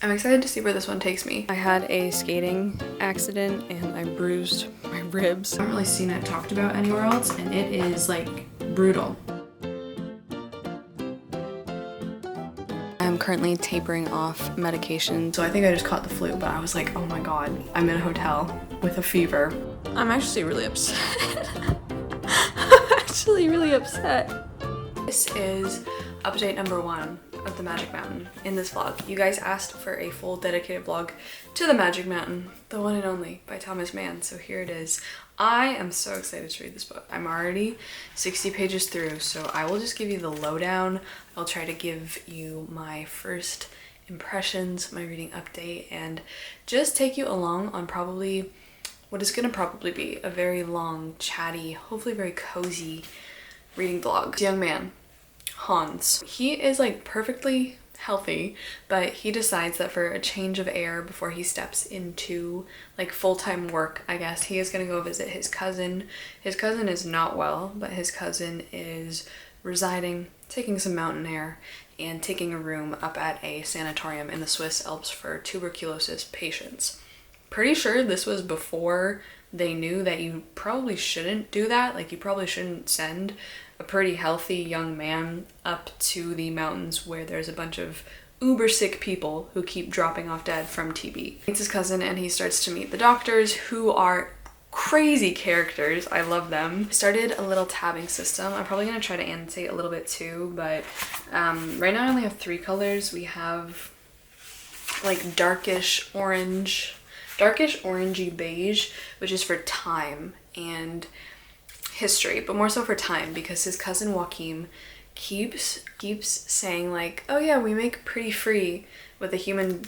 I'm excited to see where this one takes me. I had a skating accident and I bruised my ribs. I haven't really seen it talked about anywhere else, and it is like brutal. I'm currently tapering off medication. So I think I just caught the flu, but I was like, oh my God, I'm in a hotel with a fever. I'm actually really upset. I'm actually really upset. This is update number 1 of the Magic Mountain in this vlog. You guys asked for a full dedicated vlog to the Magic Mountain, the one and only by Thomas Mann, so here it is. I am so excited to read this book. I'm already 60 pages through, so I will just give you the lowdown. I'll try to give you my first impressions, my reading update, and just take you along on probably what is going to probably be a very long, chatty, hopefully very cozy reading vlog. This young man, Hans, he is like perfectly healthy, but he decides that for a change of air before he steps into like full-time work, I guess, he is going to go visit his cousin. His cousin is not well, but his cousin is residing, taking some mountain air, and taking a room up at a sanatorium in the Swiss Alps for tuberculosis patients. Pretty sure this was before they knew that you probably shouldn't do that. Like, you probably shouldn't send a pretty healthy young man up to the mountains where there's a bunch of uber sick people who keep dropping off dead from TB. He meets his cousin and he starts to meet the doctors, who are crazy characters. I love them. I started a little tabbing system. I'm probably going to try to annotate a little bit too, but right now I only have 3 colors. We have like darkish orangey beige, which is for time and history, but more so for time, because his cousin Joachim keeps saying like, oh yeah, we make pretty free with the human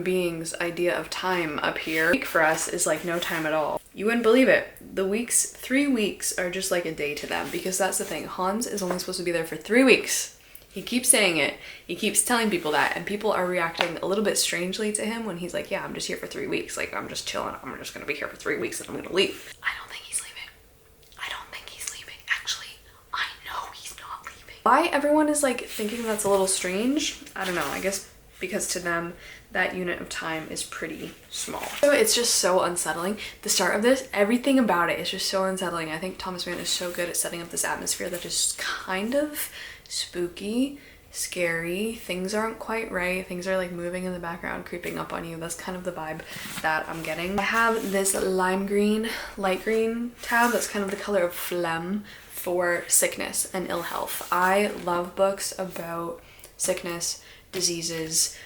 being's idea of time up here. A week for us is like no time at all. You wouldn't believe it. The 3 weeks are just like a day to them, because that's the thing. Hans is only supposed to be there for 3 weeks. He keeps saying it. He keeps telling people that, and people are reacting a little bit strangely to him when he's like, yeah, I'm just here for 3 weeks. Like, I'm just chilling. I'm just gonna be here for 3 weeks and I'm gonna leave. I don't think he's leaving. Actually, I know he's not leaving. Why everyone is like thinking that's a little strange, I don't know. I guess because to them, that unit of time is pretty small. So it's just so unsettling. The start of this, everything about it is just so unsettling. I think Thomas Mann is so good at setting up this atmosphere that is kind of spooky, scary. Things aren't quite right. Things are like moving in the background, creeping up on you. That's kind of the vibe that I'm getting. I have this lime green, light green tab that's kind of the color of phlegm for sickness and ill health. I love books about sickness, diseases,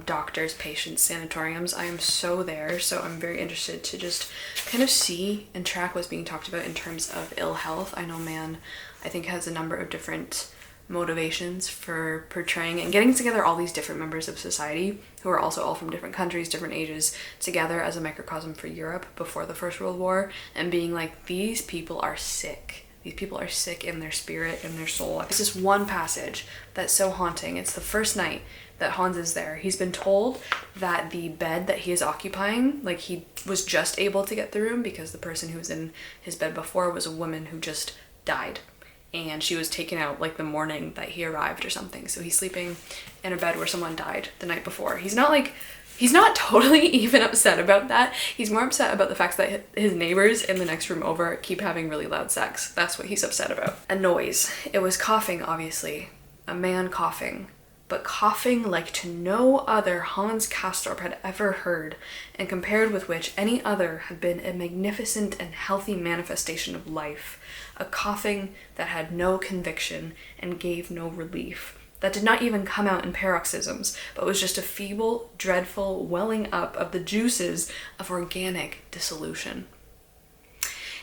doctors, patients, sanatoriums. I am so there, so I'm very interested to just kind of see and track what's being talked about in terms of ill health. I know Mann, I think, has a number of different motivations for portraying and getting together all these different members of society who are also all from different countries, different ages, together as a microcosm for Europe before the First World War, and being like, these people are sick. These people are sick in their spirit, in their soul. This is one passage that's so haunting. It's the first night that Hans is there. He's been told that the bed that he is occupying, like, he was just able to get the room because the person who was in his bed before was a woman who just died. And she was taken out like the morning that he arrived or something. So he's sleeping in a bed where someone died the night before. He's not totally even upset about that. He's more upset about the fact that his neighbors in the next room over keep having really loud sex. That's what he's upset about. A noise. It was coughing, obviously. A man coughing. But coughing like to no other Hans Castorp had ever heard, and compared with which any other had been a magnificent and healthy manifestation of life. A coughing that had no conviction and gave no relief. That did not even come out in paroxysms, but was just a feeble, dreadful welling up of the juices of organic dissolution.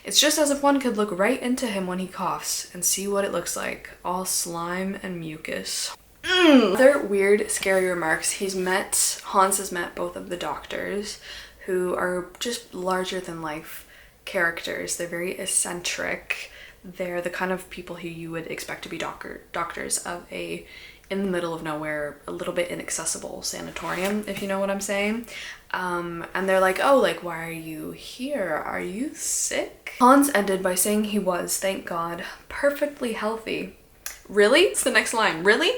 It's just as if one could look right into him when he coughs and see what it looks like, all slime and mucus. Other weird, scary remarks. Hans has met both of the doctors, who are just larger than life characters. They're very eccentric. They're the kind of people who you would expect to be doctors of a, in the middle of nowhere, a little bit inaccessible sanatorium, if you know what I'm saying. And they're like, oh, like, why are you here? Are you sick? Hans ended by saying he was, thank God, perfectly healthy. Really? It's the next line. Really?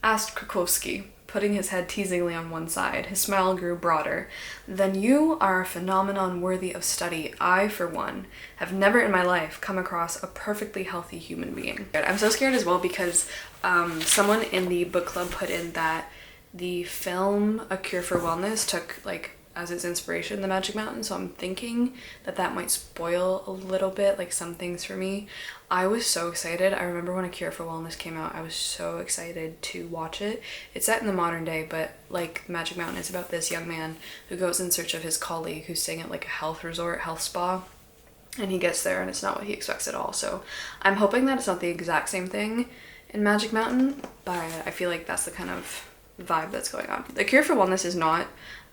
Asked Krakowski. putting his head teasingly on one side. His smile grew broader. Then you are a phenomenon worthy of study. I, for one, have never in my life come across a perfectly healthy human being. I'm so scared as well because someone in the book club put in that the film A Cure for Wellness took like as its inspiration the Magic Mountain, so I'm thinking that that might spoil a little bit like some things for me. I was so excited. I remember when A Cure for Wellness came out, I was so excited to watch it. It's set in the modern day, but like Magic Mountain is about this young man who goes in search of his colleague who's staying at like a health resort, health spa, and he gets there and it's not what he expects at all. So I'm hoping that it's not the exact same thing in Magic Mountain, but I feel like that's the kind of vibe that's going on. The Cure for Wellness is not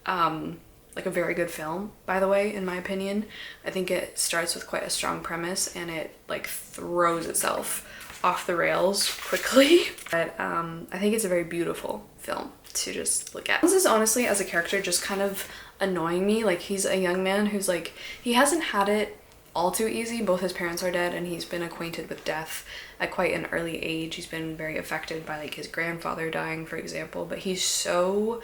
like a very good film, by the way, in my opinion. I think it starts with quite a strong premise and it like throws itself off the rails quickly. But I think it's a very beautiful film to just look at. This is honestly, as a character, just kind of annoying me. Like, he's a young man who's like, he hasn't had it all too easy. Both his parents are dead and he's been acquainted with death at quite an early age. He's been very affected by like his grandfather dying, for example, but he's so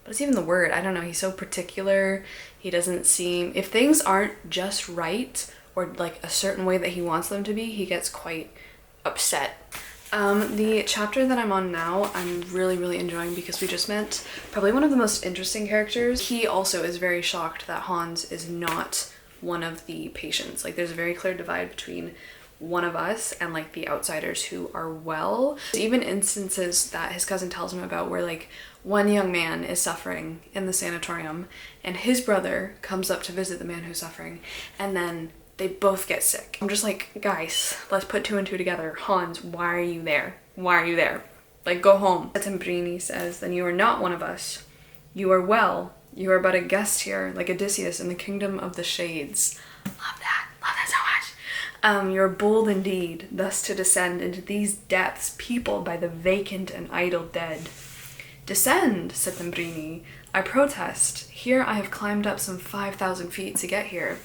what's even the word? I don't know. He's so particular. He doesn't seem, if things aren't just right or like a certain way that he wants them to be, he gets quite upset. The chapter that I'm on now, I'm really enjoying because we just met probably one of the most interesting characters. He also is very shocked that Hans is not one of the patients. Like, there's a very clear divide between one of us and like the outsiders who are well. There's even instances that his cousin tells him about where like one young man is suffering in the sanatorium and his brother comes up to visit the man who's suffering and then they both get sick. I'm just like, guys, let's put two and two together. Hans, why are you there? Why are you there? Like, go home. Semprini says, then you are not one of us. You are well. You are but a guest here, like Odysseus in the kingdom of the shades. Love that so much. You're bold indeed, thus to descend into these depths peopled by the vacant and idle dead. Descend, said Semprini. I protest. Here I have climbed up some 5,000 feet to get here.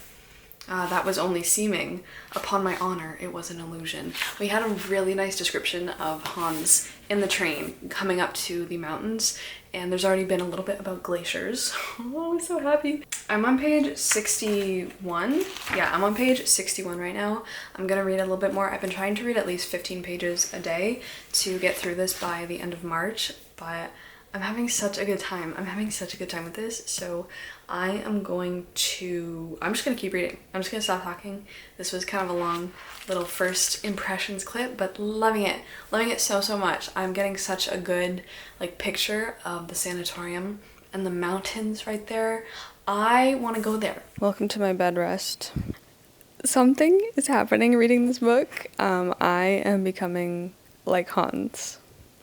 That was only seeming. Upon my honor, it was an illusion. We had a really nice description of Hans in the train coming up to the mountains, and there's already been a little bit about glaciers. Oh, I'm so happy. I'm on page 61. Yeah, I'm on page 61 right now. I'm gonna read a little bit more. I've been trying to read at least 15 pages a day to get through this by the end of March, but I'm having such a good time. I'm having such a good time with this, so I am going to, I'm just gonna keep reading. I'm just gonna stop talking. This was kind of a long little first impressions clip, but loving it so much. I'm getting such a good like picture of the sanatorium and the mountains right there. I want to go there. Welcome to my bed rest. Something is happening reading this book. I am becoming like Hans.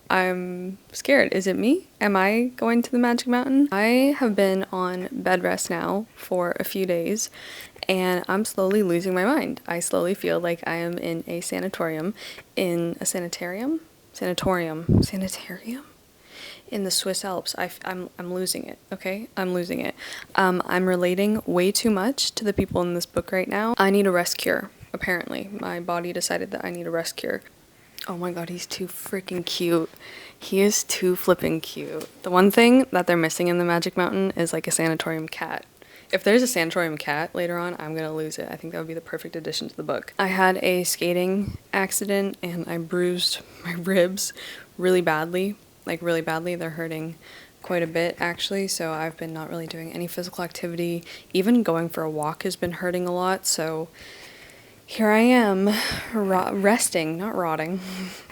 I'm scared. Is it me? Am I going to the Magic Mountain? I have been on bed rest now for a few days and I'm slowly losing my mind. I slowly feel like I am in a sanatorium, in a sanitarium in the Swiss Alps. I'm losing it, okay? I'm losing it. I'm relating way too much to the people in this book right now. I need a rest cure, apparently. My body decided that I need a rest cure. Oh my god, he's too freaking cute. He is too flipping cute. The one thing that they're missing in the Magic Mountain is like a sanatorium cat. If there's a sanatorium cat later on, I'm gonna lose it. I think that would be the perfect addition to the book. I had a skating accident and I bruised my ribs really badly. Like really badly. They're hurting quite a bit actually, so I've been not really doing any physical activity. Even going for a walk has been hurting a lot, so here I am, resting, not rotting.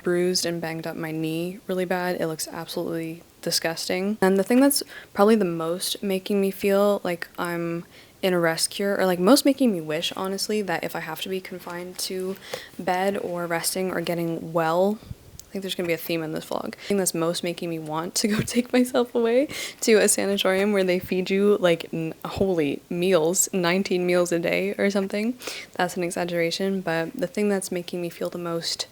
Bruised and banged up my knee really bad. It looks absolutely disgusting. And the thing that's probably the most making me feel like I'm in a rest cure, or like most making me wish, honestly, that if I have to be confined to bed or resting or getting well, I think there's gonna be a theme in this vlog. The thing that's most making me want to go take myself away to a sanatorium where they feed you like holy meals, 19 meals a day or something. That's an exaggeration, but the thing that's making me feel the most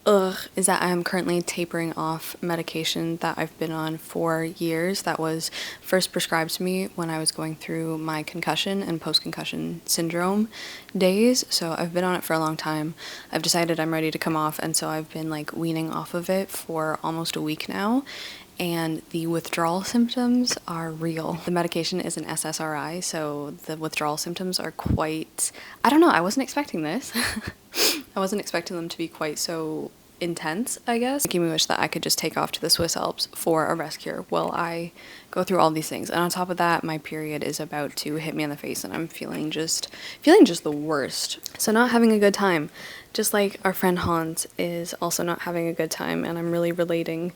is that I am currently tapering off medication that I've been on for years that was first prescribed to me when I was going through my concussion and post-concussion syndrome days. So I've been on it for a long time. I've decided I'm ready to come off, and so I've been like weaning off of it for almost a week now. And the withdrawal symptoms are real. The medication is an SSRI, so the withdrawal symptoms are quite, I don't know, I wasn't expecting this. I wasn't expecting them to be quite so intense, I guess. Making me wish that I could just take off to the Swiss Alps for a rest cure while I go through all these things. And on top of that, my period is about to hit me in the face and I'm feeling just the worst. So not having a good time. Just like our friend Hans is also not having a good time, and I'm really relating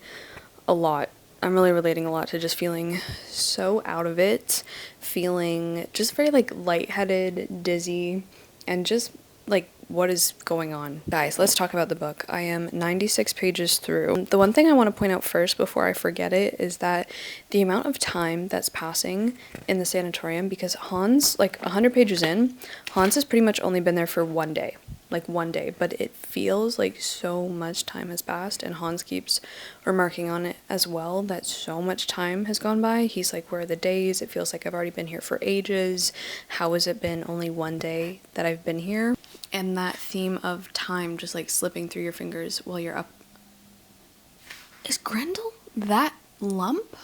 a lot. I'm really relating a lot to just feeling so out of it, feeling just very like lightheaded, dizzy, and just like what is going on. Guys, let's talk about the book. I am 96 pages through. The one thing I want to point out first before I forget it is that the amount of time that's passing in the sanatorium, because Hans, like 100 pages in, Hans has pretty much only been there for one day. Like one day, but it feels like so much time has passed, and Hans keeps remarking on it as well, that so much time has gone by. He's like, where are the days? It feels like I've already been here for ages. How has it been only one day that I've been here? And that theme of time just like slipping through your fingers while you're up. Is Grendel that lump?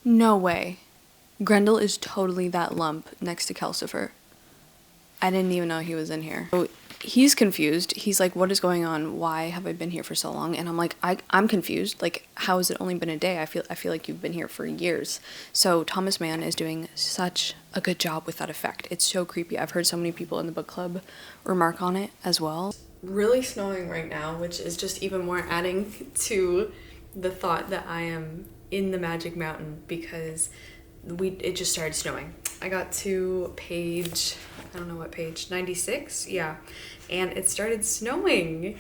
No way. Grendel is totally that lump next to Calcifer. I didn't even know he was in here. So he's confused. He's like, what is going on? Why have I been here for so long? And I'm like, I'm confused. Like, how has it only been a day? I feel like you've been here for years. So Thomas Mann is doing such a good job with that effect. It's so creepy. I've heard so many people in the book club remark on it as well. Really snowing right now, which is just even more adding to the thought that I am in the Magic Mountain, because it just started snowing. I got to page, I don't know what page, 96? Yeah. And it started snowing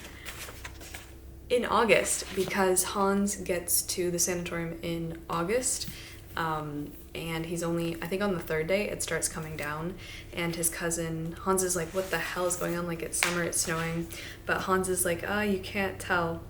in August because Hans gets to the sanatorium in August. And he's only, I think on the third day, it starts coming down. And his cousin, Hans is like, what the hell is going on? Like, it's summer, it's snowing. But Hans is like, you can't tell.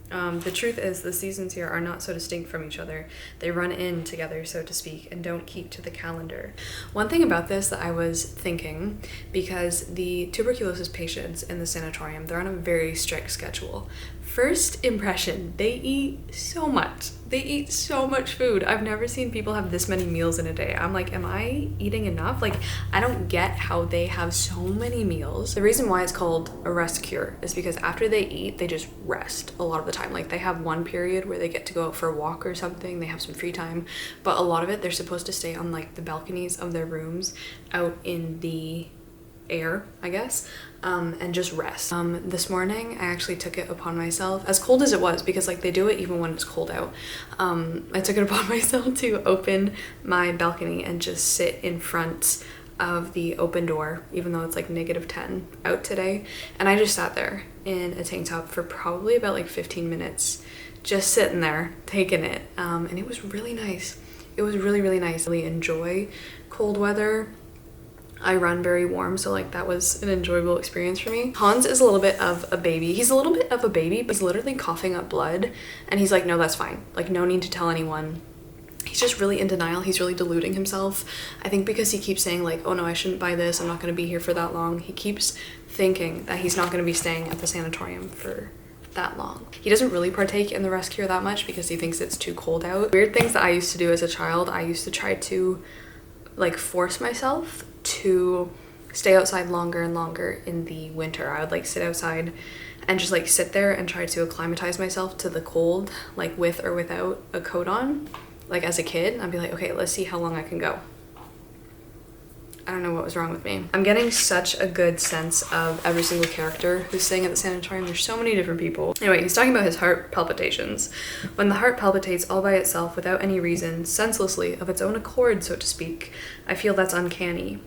The truth is the seasons here are not so distinct from each other. They run in together, so to speak, and don't keep to the calendar. One thing about this that I was thinking, because the tuberculosis patients in the sanatorium, they're on a very strict schedule. First impression, they eat so much. They eat so much food. I've never seen people have this many meals in a day. I'm like, am I eating enough? Like, I don't get how they have so many meals. The reason why it's called a rest cure is because after they eat, they just rest a lot of the time. Like, they have one period where they get to go out for a walk or something. They have some free time. But a lot of it, they're supposed to stay on like the balconies of their rooms out in the air, I guess, and just rest. This morning I actually took it upon myself, as cold as it was, because like they do it even when it's cold out. I took it upon myself to open my balcony and just sit in front of the open door, even though it's like -10 out today, and I just sat there in a tank top for probably about like 15 minutes, just sitting there taking it, and it was really nice. It was really, really nice. I really enjoy cold weather. I run very warm, so like that was an enjoyable experience for me. Hans is a little bit of a baby. He's a little bit of a baby, but he's literally coughing up blood, and he's like, no, that's fine. Like, no need to tell anyone. He's just really in denial. He's really deluding himself. I think because he keeps saying like, oh no, I shouldn't buy this. I'm not going to be here for that long. He keeps thinking that he's not going to be staying at the sanatorium for that long. He doesn't really partake in the rest cure that much because he thinks it's too cold out. Weird things that I used to do as a child, I used to try to like force myself to stay outside longer and longer in the winter. I would like sit outside and just like sit there and try to acclimatize myself to the cold, like with or without a coat on. Like as a kid, I'd be like, okay, let's see how long I can go. I don't know what was wrong with me. I'm getting such a good sense of every single character who's staying at the sanatorium. There's so many different people. Anyway, he's talking about his heart palpitations. When the heart palpitates all by itself without any reason, senselessly, of its own accord, so to speak, I feel that's uncanny.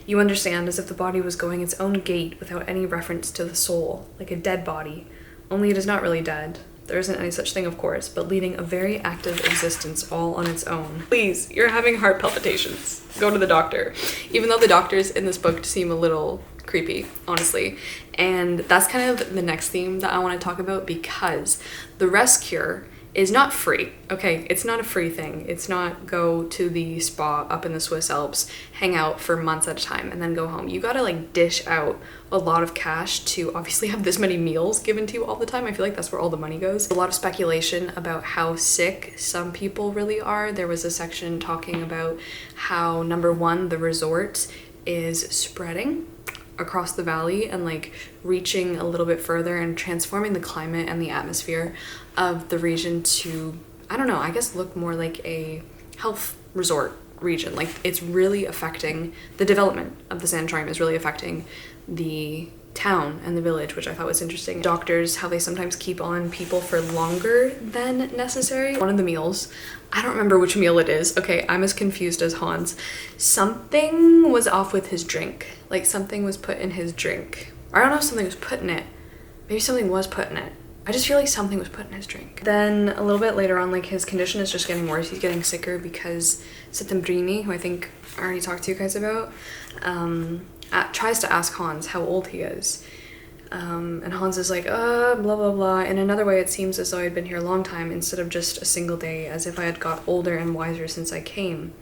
You understand, as if the body was going its own gait without any reference to the soul, like a dead body, only it is not really dead. There isn't any such thing, of course, but leading a very active existence all on its own. Please, you're having heart palpitations. Go to the doctor. Even though the doctors in this book seem a little creepy, honestly. And that's kind of the next theme that I want to talk about, because the rest cure is not free, okay? It's not a free thing. It's not go to the spa up in the Swiss Alps, hang out for months at a time, and then go home. You gotta like dish out a lot of cash to obviously have this many meals given to you all the time. I feel like that's where all the money goes. A lot of speculation about how sick some people really are. There was a section talking about how, number one, the resort is spreading across the valley and like reaching a little bit further and transforming the climate and the atmosphere of the region to, I don't know, I guess look more like a health resort region. Like it's really affecting the development of the sanatorium, is really affecting the town and the village, which I thought was interesting. Doctors, how they sometimes keep on people for longer than necessary. One of the meals, I don't remember which meal it is. Okay, I'm as confused as Hans. Something was off with his drink. Like something was put in his drink. I don't know if something was put in it. Maybe something was put in it. I just feel like something was put in his drink. Then a little bit later on, like his condition is just getting worse. He's getting sicker because Settembrini, who I think I already talked to you guys about, tries to ask Hans how old he is. And Hans is like, blah, blah, blah. In another way, it seems as though I'd been here a long time instead of just a single day, as if I had got older and wiser since I came.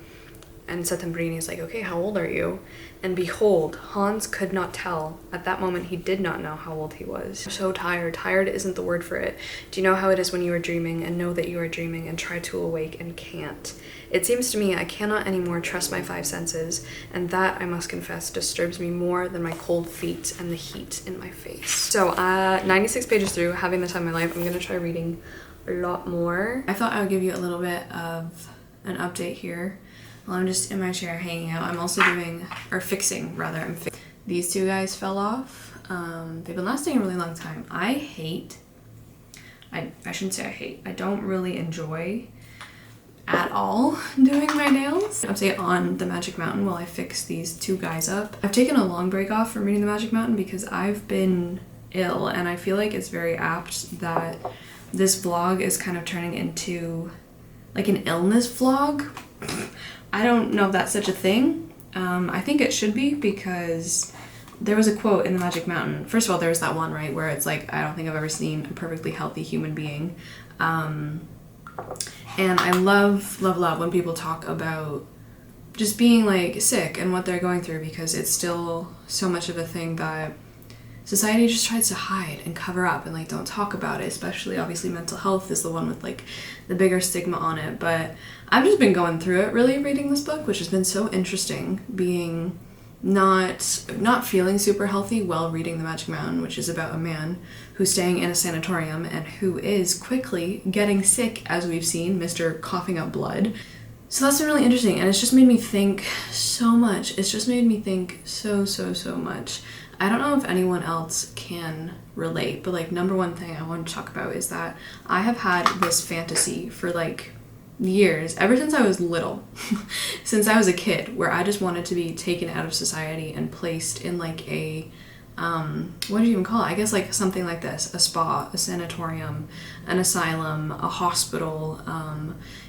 And Settembrini is like, okay, how old are you? And behold, Hans could not tell. At that moment, he did not know how old he was. I'm so tired. Tired isn't the word for it. Do you know how it is when you are dreaming and know that you are dreaming and try to awake and can't? It seems to me I cannot anymore trust my five senses, and that, I must confess, disturbs me more than my cold feet and the heat in my face. So 96 pages through, having the time of my life, I'm gonna try reading a lot more. I thought I would give you a little bit of an update here. While I'm just in my chair hanging out. I'm also fixing. These two guys fell off. They've been lasting a really long time. I shouldn't say I hate. I don't really enjoy at all doing my nails. I'm saying on the Magic Mountain while I fix these two guys up. I've taken a long break off from reading the Magic Mountain because I've been ill, and I feel like it's very apt that this vlog is kind of turning into like an illness vlog. I don't know if that's such a thing. I think it should be, because there was a quote in the Magic Mountain. First of all, there's that one, right, where it's like, I don't think I've ever seen a perfectly healthy human being. And I love when people talk about just being like sick and what they're going through, because it's still so much of a thing that society just tries to hide and cover up and like don't talk about it, especially obviously mental health is the one with like the bigger stigma on it. But I've just been going through it really reading this book, which has been so interesting, being not feeling super healthy while reading the Magic Mountain, which is about a man who's staying in a sanatorium and who is quickly getting sick, as we've seen, Mr. Coughing Up Blood. So that's been really interesting, and it's just made me think so much. It's just made me think so much. I don't know if anyone else can relate, but like number one thing I want to talk about is that I have had this fantasy for like years, ever since I was little, since I was a kid, where I just wanted to be taken out of society and placed in like a, what do you even call it? I guess like something like this, a spa, a sanatorium, an asylum, a hospital.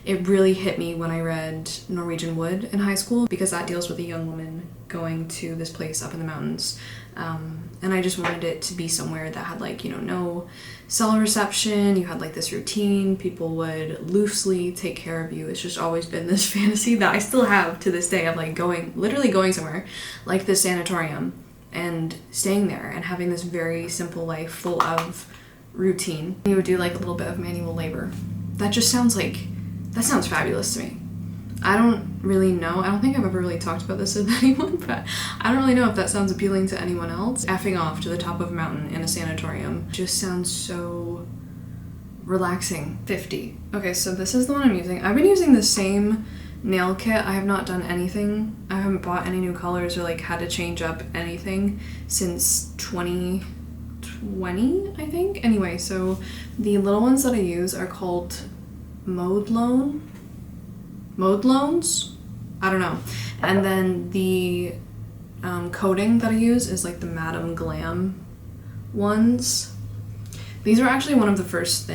It really hit me when I read Norwegian Wood in high school, because that deals with a young woman going to this place up in the mountains. And I just wanted it to be somewhere that had like, you know, no cell reception, you had like this routine, people would loosely take care of you. It's just always been this fantasy that I still have to this day of like literally going somewhere like this sanatorium and staying there and having this very simple life full of routine. You would do like a little bit of manual labor. That sounds fabulous to me. I don't really know. I don't think I've ever really talked about this with anyone, but I don't really know if that sounds appealing to anyone else. Effing off to the top of a mountain in a sanatorium just sounds so relaxing. 50. Okay, so this is the one I'm using. I've been using the same nail kit. I have not done anything. I haven't bought any new colors or like had to change up anything since 2020, I think. Anyway, so the little ones that I use are called Modelones? I don't know. And then the coating that I use is like the Madame Glam ones. These were actually one of the first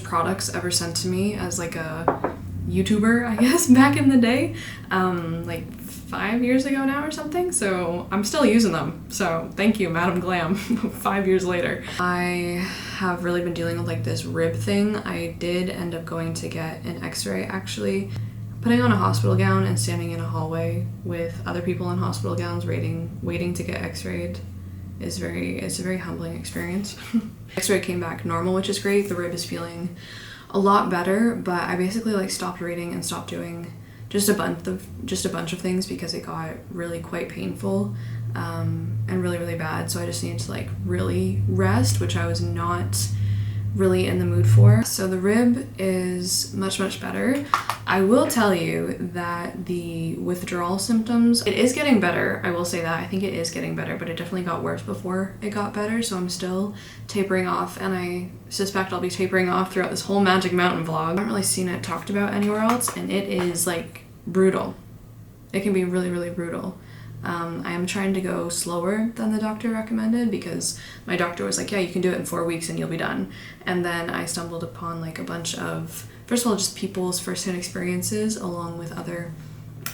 products ever sent to me as like a YouTuber, I guess, back in the day, like 5 years ago now or something, so I'm still using them, so thank you, Madam Glam. 5 years later. I have really been dealing with like this rib thing. I did end up going to get an x-ray. Actually, putting on a hospital gown and standing in a hallway with other people in hospital gowns waiting to get x-rayed it's a very humbling experience. X-ray came back normal, which is great. The rib is feeling a lot better, but I basically like stopped reading and stopped doing just a bunch of things because it got really quite painful and really bad. So I just needed to like really rest, which I was not really in the mood for. So the rib is much better. I will tell you that the withdrawal symptoms, it is getting better. I will say that. I think it is getting better, but it definitely got worse before it got better. So I'm still tapering off, and I suspect I'll be tapering off throughout this whole Magic Mountain vlog. I haven't really seen it talked about anywhere else, and it is like brutal. It can be really brutal. I am trying to go slower than the doctor recommended because my doctor was like, yeah, you can do it in 4 weeks and you'll be done. And then I stumbled upon like a bunch of, first of all, just people's first-hand experiences along with other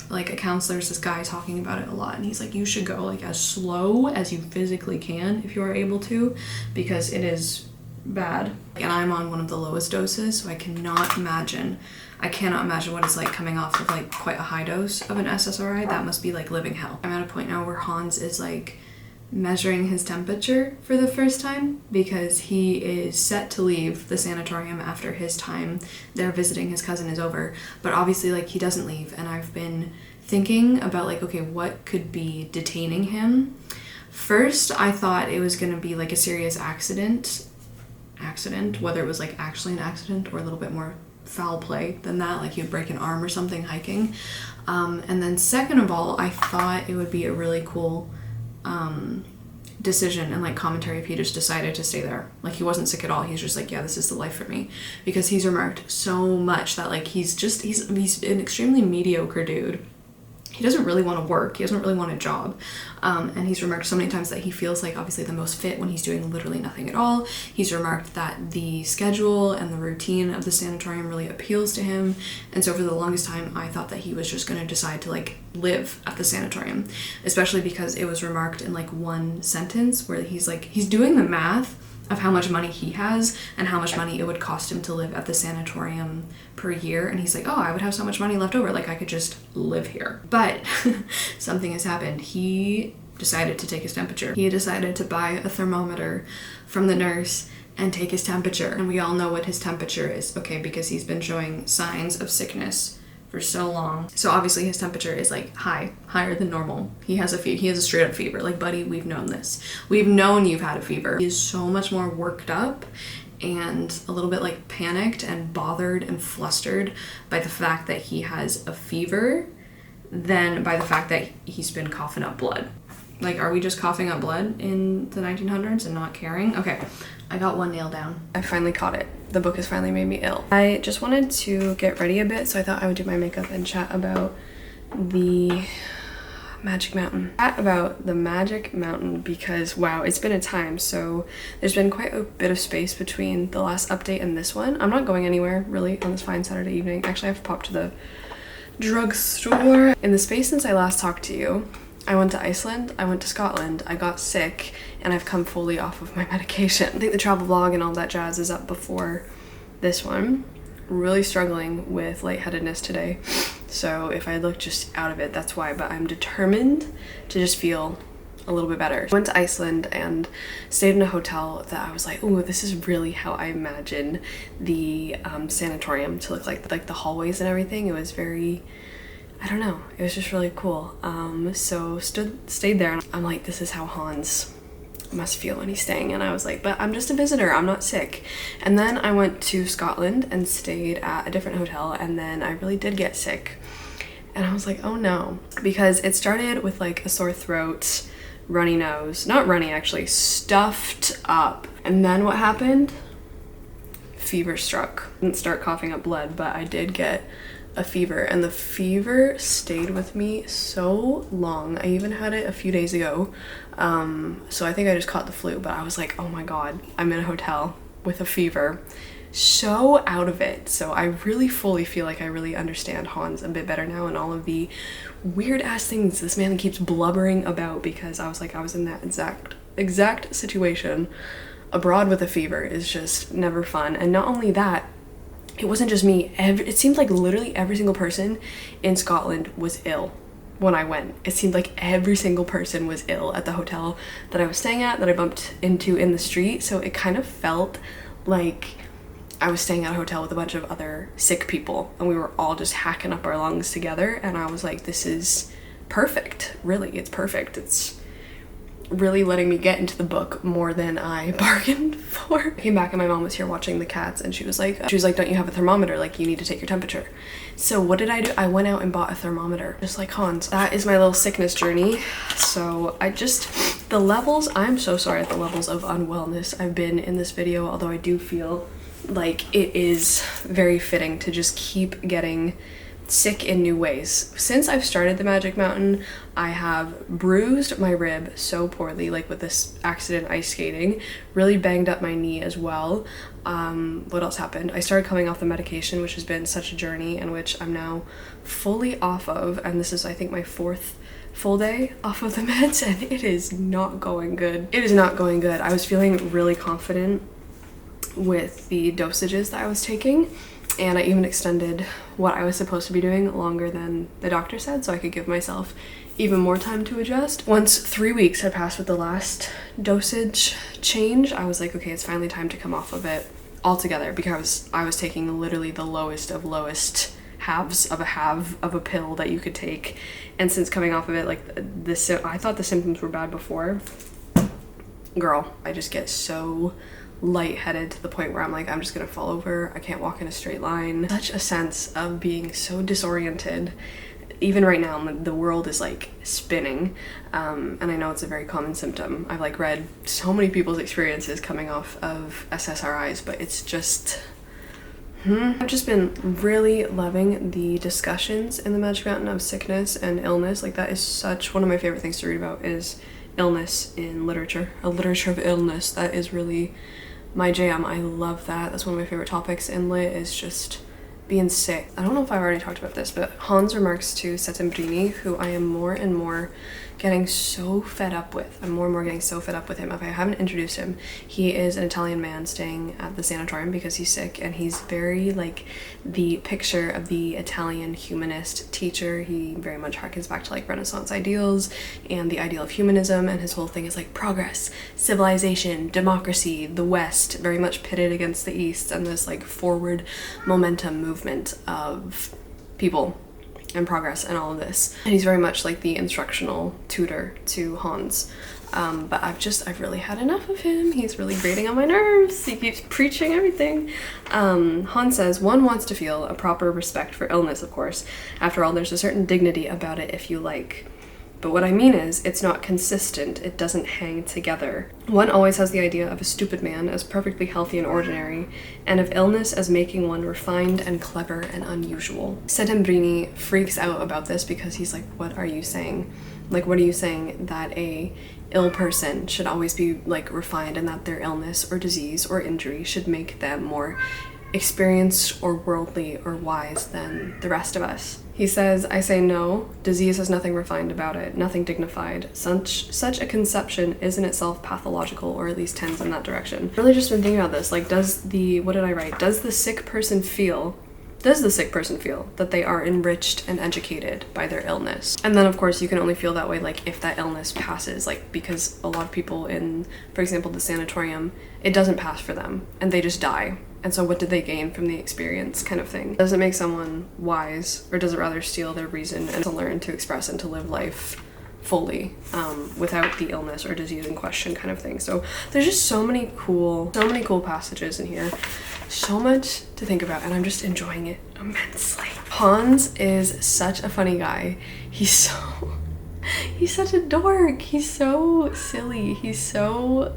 like accounts. There's this guy talking about it a lot, and he's like, you should go like as slow as you physically can if you are able to, because it is bad. And I'm on one of the lowest doses, so I cannot imagine what it's like coming off of like quite a high dose of an SSRI. That must be like living hell. I'm at a point now where Hans is like measuring his temperature for the first time because he is set to leave the sanatorium after his time there visiting his cousin is over. But obviously like he doesn't leave, and I've been thinking about like, okay, what could be detaining him? First, I thought it was gonna be like a serious accident, whether it was like actually an accident or a little bit more foul play than that, like you'd break an arm or something hiking. And then second of all, I thought it would be a really cool decision and like commentary if he just decided to stay there. Like he wasn't sick at all. He's just like, yeah, this is the life for me. Because he's remarked so much that like he's an extremely mediocre dude. He doesn't really want to work. He doesn't really want a job. And he's remarked so many times that he feels like obviously the most fit when he's doing literally nothing at all. He's remarked that the schedule and the routine of the sanatorium really appeals to him. And so for the longest time, I thought that he was just going to decide to like live at the sanatorium, especially because it was remarked in like one sentence where he's doing the math of how much money he has and how much money it would cost him to live at the sanatorium per year. And he's like, oh, I would have so much money left over, like I could just live here. But something has happened. He decided to take his temperature. He decided to buy a thermometer from the nurse and take his temperature. And we all know what his temperature is, okay, because he's been showing signs of sickness for so long. So obviously his temperature is like higher than normal. He has a straight up fever. Like, buddy, we've known this. We've known you've had a fever. He is so much more worked up and a little bit like panicked and bothered and flustered by the fact that he has a fever than by the fact that he's been coughing up blood. Like, are we just coughing up blood in the 1900s and not caring? Okay, I got one nail down. I finally caught it. The book has finally made me ill. I just wanted to get ready a bit, so I thought I would do my makeup and chat about the Magic Mountain. Because, wow, it's been a time. So there's been quite a bit of space between the last update and this one. I'm not going anywhere, really, on this fine Saturday evening. Actually, I have to pop to the drugstore. In the space since I last talked to you, I went to Iceland, I went to Scotland, I got sick, and I've come fully off of my medication. I think the travel vlog and all that jazz is up before this one. Really struggling with lightheadedness today, so if I look just out of it, that's why, but I'm determined to just feel a little bit better. I went to Iceland and stayed in a hotel that I was like, oh, this is really how I imagine the sanatorium to look like the hallways and everything. It was very, I don't know, it was just really cool. So stayed there, and I'm like, this is how Hans must feel when he's staying. And I was like, but I'm just a visitor, I'm not sick. And then I went to Scotland and stayed at a different hotel, and then I really did get sick. And I was like, oh no, because it started with like a sore throat, runny nose, not runny actually, stuffed up. And then what happened? fever struck. I didn't start coughing up blood, but I did get a fever, and the fever stayed with me so long. I even had it a few days ago. So I think I just caught the flu, but I was like, oh my god, I'm in a hotel with a fever. So out of it. So I really fully feel like I really understand Hans a bit better now, and all of the weird ass things this man keeps blubbering about, because I was like, I was in that exact situation. Abroad with a fever is just never fun. And not only that, it wasn't just me. It seemed like literally every single person in Scotland was ill when I went. It seemed like every single person was ill at the hotel that I was staying at, that I bumped into in the street. So it kind of felt like I was staying at a hotel with a bunch of other sick people, and we were all just hacking up our lungs together. And I was like, this is perfect. Really, it's perfect. It's really letting me get into the book more than I bargained for. I came back and my mom was here watching the cats, and she was like, don't you have a thermometer? Like, you need to take your temperature. So what did I do? I went out and bought a thermometer, just like Hans. That is my little sickness journey. So the levels, I'm so sorry at the levels of unwellness I've been in this video, although I do feel like it is very fitting to just keep getting sick in new ways. Since I've started the Magic Mountain, I have bruised my rib so poorly, like with this accident ice skating, really banged up my knee as well. What else happened? I started coming off the medication, which has been such a journey, and which I'm now fully off of, and this is, I think, my 4th full day off of the meds, and it is not going good. It is not going good. I was feeling really confident with the dosages that I was taking, and I even extended what I was supposed to be doing longer than the doctor said, so I could give myself even more time to adjust. Once 3 weeks had passed with the last dosage change, I was like, okay, it's finally time to come off of it altogether, because I was taking literally the lowest of lowest halves of a pill that you could take. And since coming off of it, like I thought the symptoms were bad before. Girl, I just get so lightheaded to the point where I'm like, I'm just gonna fall over. I can't walk in a straight line. Such a sense of being so disoriented. Even right now, the world is like spinning, and I know it's a very common symptom. I've like read so many people's experiences coming off of SSRIs, but it's just I've just been really loving the discussions in the Magic Mountain of sickness and illness. Like, that is such one of my favorite things to read about, is illness in literature, a literature of illness. That is really my jam. I love that. That's one of my favorite topics in lit, is just being sick. I don't know if I've already talked about this, but Hans' remarks to Settembrini, who I am more and more getting so fed up with. I'm more and more getting so fed up with him. If I haven't introduced him, he is an Italian man staying at the sanatorium because he's sick, and he's very like the picture of the Italian humanist teacher. He very much harkens back to like Renaissance ideals and the ideal of humanism, and his whole thing is like progress, civilization, democracy, the West, very much pitted against the East, and this like forward momentum movement of people and progress and all of this. And he's very much like the instructional tutor to Hans. But I've really had enough of him. He's really grating on my nerves. He keeps preaching everything. Hans says, one wants to feel a proper respect for illness, of course. After all, there's a certain dignity about it if you like. But what I mean is, it's not consistent. It doesn't hang together. One always has the idea of a stupid man as perfectly healthy and ordinary, and of illness as making one refined and clever and unusual. Settembrini freaks out about this because he's like, what are you saying? Like, what are you saying, that a ill person should always be like refined, and that their illness or disease or injury should make them more experienced or worldly or wise than the rest of us? He says, I say no, disease has nothing refined about it, nothing dignified. Such a conception is in itself pathological, or at least tends in that direction. I've really just been thinking about this, like, does the sick person feel that they are enriched and educated by their illness? And then of course you can only feel that way like if that illness passes, like, because a lot of people in, for example, the sanatorium, it doesn't pass for them and they just die. And so what did they gain from the experience, kind of thing? Does it make someone wise, or does it rather steal their reason and to learn to express and to live life fully without the illness or disease in question, kind of thing? So there's just so many cool passages in here, so much to think about, and I'm just enjoying it immensely. Hans is such a funny guy. He's such a dork. He's so silly. He's so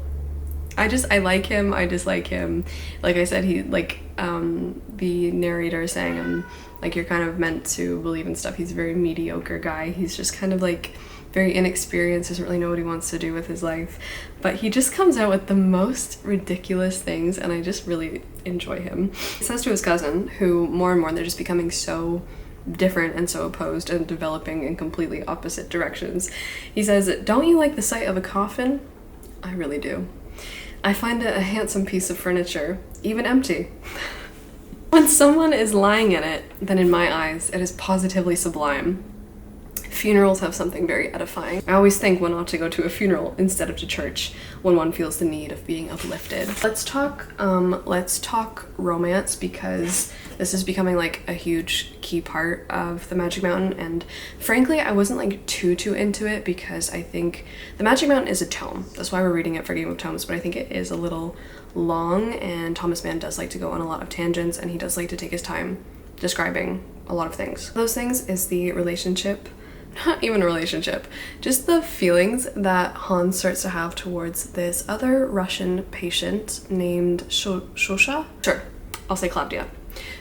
I like him, I dislike him. Like I said, he, like, the narrator is saying, like, you're kind of meant to believe in stuff. He's a very mediocre guy. He's just kind of, like, very inexperienced, doesn't really know what he wants to do with his life. But he just comes out with the most ridiculous things, and I just really enjoy him. He says to his cousin, who more and more, they're just becoming so different and so opposed and developing in completely opposite directions. He says, "Don't you like the sight of a coffin?" I really do. "I find it a handsome piece of furniture, even empty. When someone is lying in it, then in my eyes, it is positively sublime. Funerals have something very edifying. I always think one ought to go to a funeral instead of to church when one feels the need of being uplifted." Let's talk romance, because this is becoming like a huge key part of the Magic Mountain, and frankly I wasn't like too into it because I think the Magic Mountain is a tome. That's why we're reading it for Game of Tomes, but I think it is a little long, and Thomas Mann does like to go on a lot of tangents, and he does like to take his time describing a lot of things. Those things is the relationship, not even a relationship, just the feelings that Hans starts to have towards this other Russian patient named Shosha? Sure, I'll say Claudia.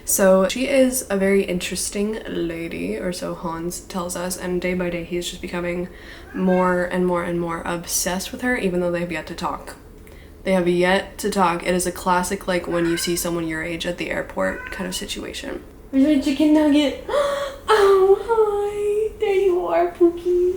So she is a very interesting lady, or so Hans tells us, and day by day he's just becoming more and more obsessed with her, even though they have yet to talk. They have yet to talk. It is a classic, like, when you see someone your age at the airport kind of situation. "Where's my chicken nugget?" "Oh, hi. There you are, Pookie.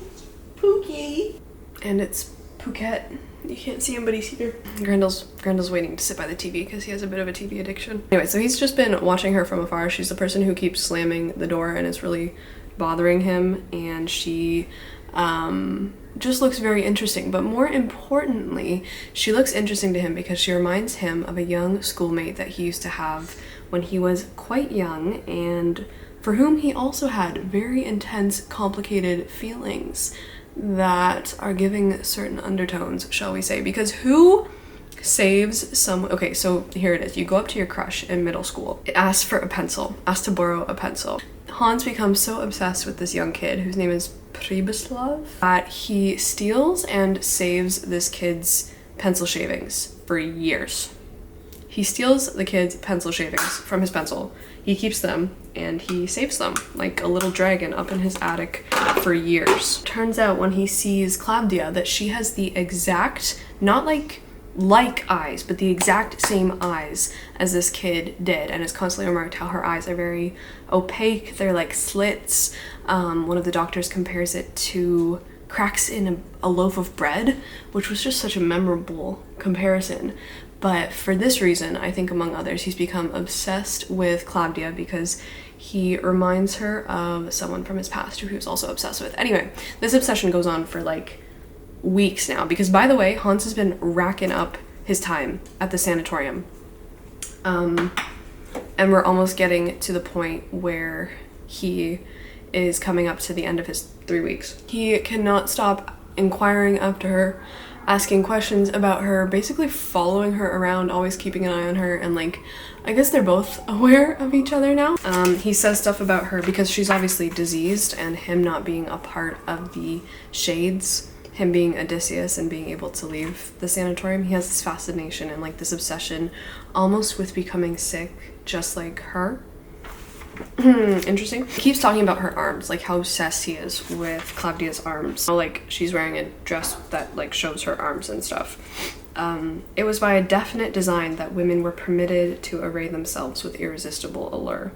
Pookie." And it's Phuket. You can't see him, but he's here. Grendel's waiting to sit by the TV because he has a bit of a TV addiction. Anyway, so he's just been watching her from afar. She's the person who keeps slamming the door, and it's really bothering him. And she just looks very interesting. But more importantly, she looks interesting to him because she reminds him of a young schoolmate that he used to have when he was quite young, and for whom he also had very intense, complicated feelings that are giving certain undertones, shall we say, because who saves some... Okay, so here it is. You go up to your crush in middle school, ask for a pencil, ask to borrow a pencil. Hans becomes so obsessed with this young kid whose name is Pribislav that he steals and saves this kid's pencil shavings for years. He steals the kid's pencil shavings from his pencil. He keeps them and he saves them like a little dragon up in his attic for years. Turns out when he sees Claudia that she has the exact, not like eyes, but the exact same eyes as this kid did, and it's constantly remarked how her eyes are very opaque. They're like slits. One of the doctors compares it to cracks in a loaf of bread, which was just such a memorable comparison. But for this reason, I think among others, he's become obsessed with Claudia because he reminds her of someone from his past who he was also obsessed with. Anyway, this obsession goes on for like weeks now, because by the way, Hans has been racking up his time at the sanatorium. And we're almost getting to the point where he is coming up to the end of his 3 weeks. He cannot stop inquiring after her, asking questions about her, basically following her around, always keeping an eye on her, and like, I guess they're both aware of each other now. He says stuff about her because she's obviously diseased, and him not being a part of the Shades, him being Odysseus and being able to leave the sanatorium, he has this fascination and like this obsession almost with becoming sick just like her. Interesting. He keeps talking about her arms, like how obsessed he is with Claudia's arms. Like she's wearing a dress that like shows her arms and stuff. It was by a definite design that women were permitted to array themselves with irresistible allure.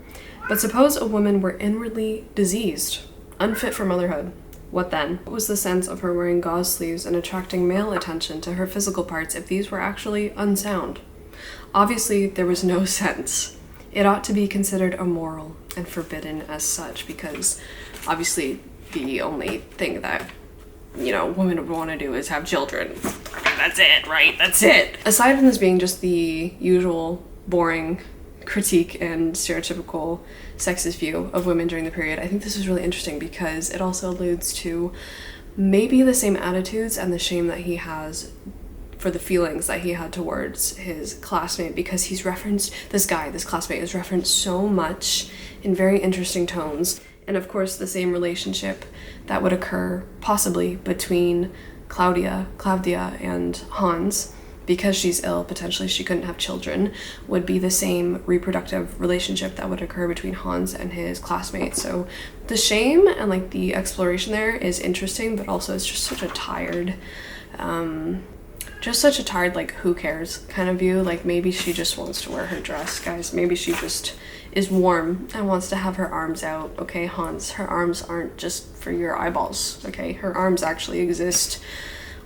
But suppose a woman were inwardly diseased, unfit for motherhood. What then? What was the sense of her wearing gauze sleeves and attracting male attention to her physical parts if these were actually unsound? Obviously, there was no sense. It ought to be considered immoral and forbidden as such, because obviously the only thing that, you know, women would want to do is have children. That's it, right? That's it. Aside from this being just the usual boring critique and stereotypical sexist view of women during the period, I think this is really interesting because it also alludes to maybe the same attitudes and the shame that he has for the feelings that he had towards his classmate, because he's referenced, this classmate is referenced so much in very interesting tones. And of course the same relationship that would occur possibly between Claudia and Hans because she's ill, potentially she couldn't have children, would be the same reproductive relationship that would occur between Hans and his classmates. So the shame and like the exploration there is interesting, but also it's just such a tired, like, who cares kind of view. Like, maybe she just wants to wear her dress, guys. Maybe she just is warm and wants to have her arms out. Okay, Hans, her arms aren't just for your eyeballs, okay? Her arms actually exist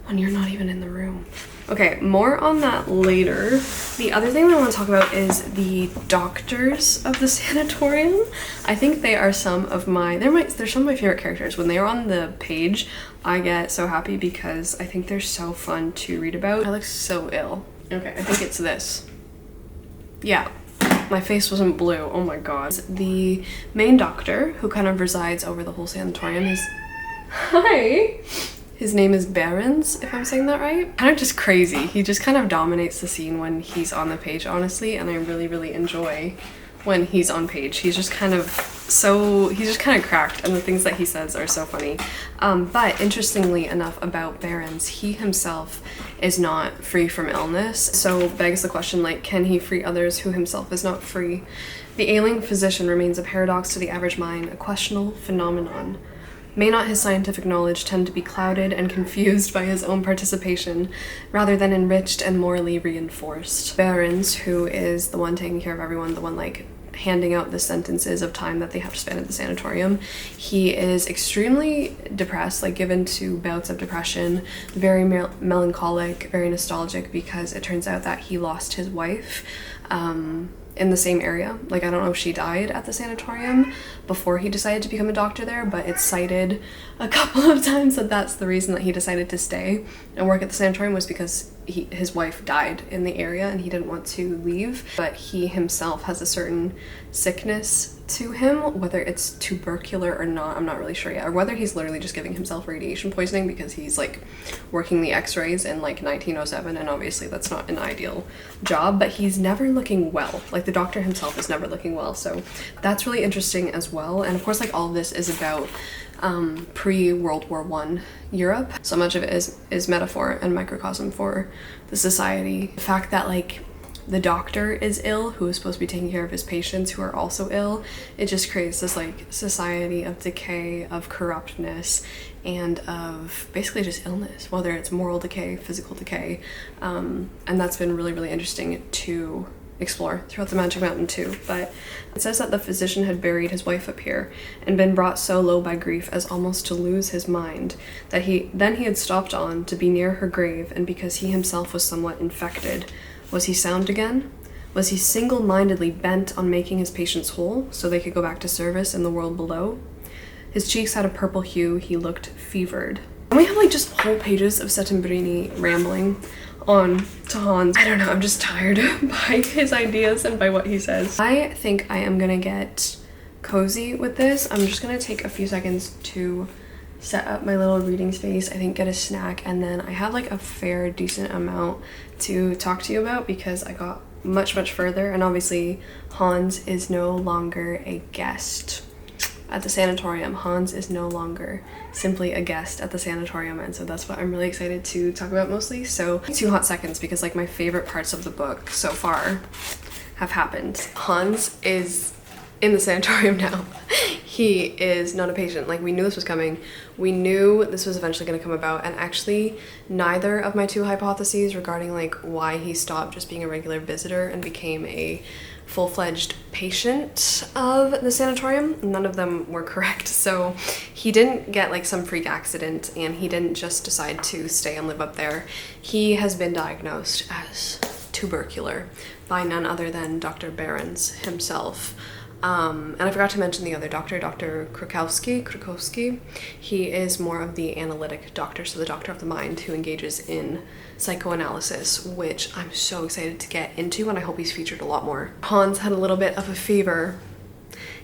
when you're not even in the room. Okay, more on that later. The other thing that I want to talk about is the doctors of the sanatorium. I think they are some of my, they're some of my favorite characters. When they are on the page, I get so happy because I think they're so fun to read about. I look so ill. Okay, I think it's this. Yeah, my face wasn't blue, oh my god. The main doctor, who kind of resides over the whole sanatorium, is, hi! His name is Behrens, if I'm saying that right. Kind of just crazy. He just kind of dominates the scene when he's on the page, honestly, and I really, really enjoy when he's on page. He's just kind of cracked, and the things that he says are so funny. But interestingly enough about Behrens, he himself is not free from illness. So begs the question, like, can he free others who himself is not free? The ailing physician remains a paradox to the average mind, a questionable phenomenon. May not his scientific knowledge tend to be clouded and confused by his own participation, rather than enriched and morally reinforced? Behrens, who is the one taking care of everyone, the one like handing out the sentences of time that they have to spend at the sanatorium, he is extremely depressed, like given to bouts of depression, very melancholic, very nostalgic, because it turns out that he lost his wife in the same area. Like, I don't know if she died at the sanatorium before he decided to become a doctor there, but it's cited a couple of times that that's the reason that he decided to stay and work at the sanatorium, was because his wife died in the area and he didn't want to leave. But he himself has a certain sickness to him, whether it's tubercular or not, I'm not really sure yet, or whether he's literally just giving himself radiation poisoning because he's like working the x-rays in like 1907, and obviously that's not an ideal job, but he's never looking well. Like, the doctor himself is never looking well, so that's really interesting as well. And of course, like, all of this is about pre-World War I Europe. So much of it is metaphor and microcosm for the society. The fact that like the doctor is ill, who is supposed to be taking care of his patients who are also ill, it just creates this like society of decay, of corruptness, and of basically just illness, whether it's moral decay, physical decay, and that's been really, really interesting to explore throughout the Magic Mountain too. But it says that the physician had buried his wife up here and been brought so low by grief as almost to lose his mind, that he had stopped on to be near her grave, and because he himself was somewhat infected, was he sound again? Was he single-mindedly bent on making his patients whole so they could go back to service in the world below? His cheeks had a purple hue, he looked fevered. And we have like just whole pages of Settembrini rambling on to Hans. I don't know, I'm just tired by his ideas and by what he says. I think I am gonna get cozy with this. I'm just gonna take a few seconds to set up my little reading space, I think get a snack, and then I have like a fair decent amount to talk to you about because I got much further, and obviously Hans is no longer a guest at the sanatorium. Hans is no longer simply a guest at the sanatorium, and so that's what I'm really excited to talk about mostly. So 2 hot seconds, because like my favorite parts of the book so far have happened. Hans is in the sanatorium now. He is not a patient. Like, we knew this was coming. We knew this was eventually going to come about, and actually neither of my 2 hypotheses regarding like why he stopped just being a regular visitor and became a full-fledged patient of the sanatorium, none of them were correct. So he didn't get like some freak accident, and he didn't just decide to stay and live up there. He has been diagnosed as tubercular by none other than Dr. Behrens himself. And I forgot to mention the other doctor, Dr. Krukowski. He is more of the analytic doctor, so the doctor of the mind who engages in psychoanalysis, which I'm so excited to get into, and I hope he's featured a lot more. Hans had a little bit of a fever.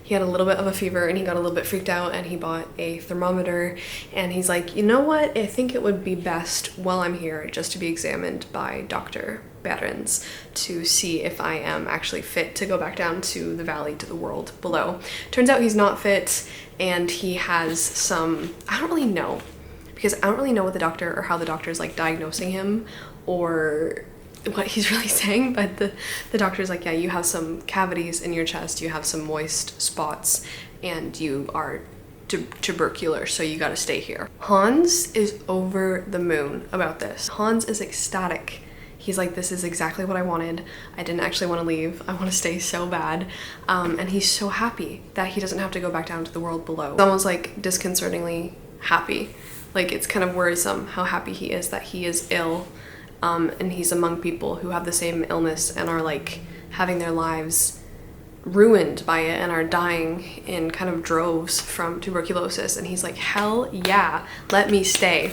He had a little bit of a fever and he got a little bit freaked out, and he bought a thermometer, and he's like, you know what, I think it would be best while I'm here just to be examined by Dr. Behrens to see if I am actually fit to go back down to the valley, to the world below. Turns out he's not fit, and he has some, I don't really know, because I don't really know what the doctor or how the doctor is like diagnosing him, or what he's really saying, but the doctor's like, yeah, you have some cavities in your chest, you have some moist spots, and you are tubercular, so you gotta stay here. Hans is over the moon about this. Hans is ecstatic. He's like, this is exactly what I wanted. I didn't actually want to leave. I want to stay so bad. And he's so happy that he doesn't have to go back down to the world below. It's almost like disconcertingly happy. Like, it's kind of worrisome how happy he is that he is ill, and he's among people who have the same illness and are like having their lives ruined by it and are dying in kind of droves from tuberculosis. And he's like, hell yeah, let me stay.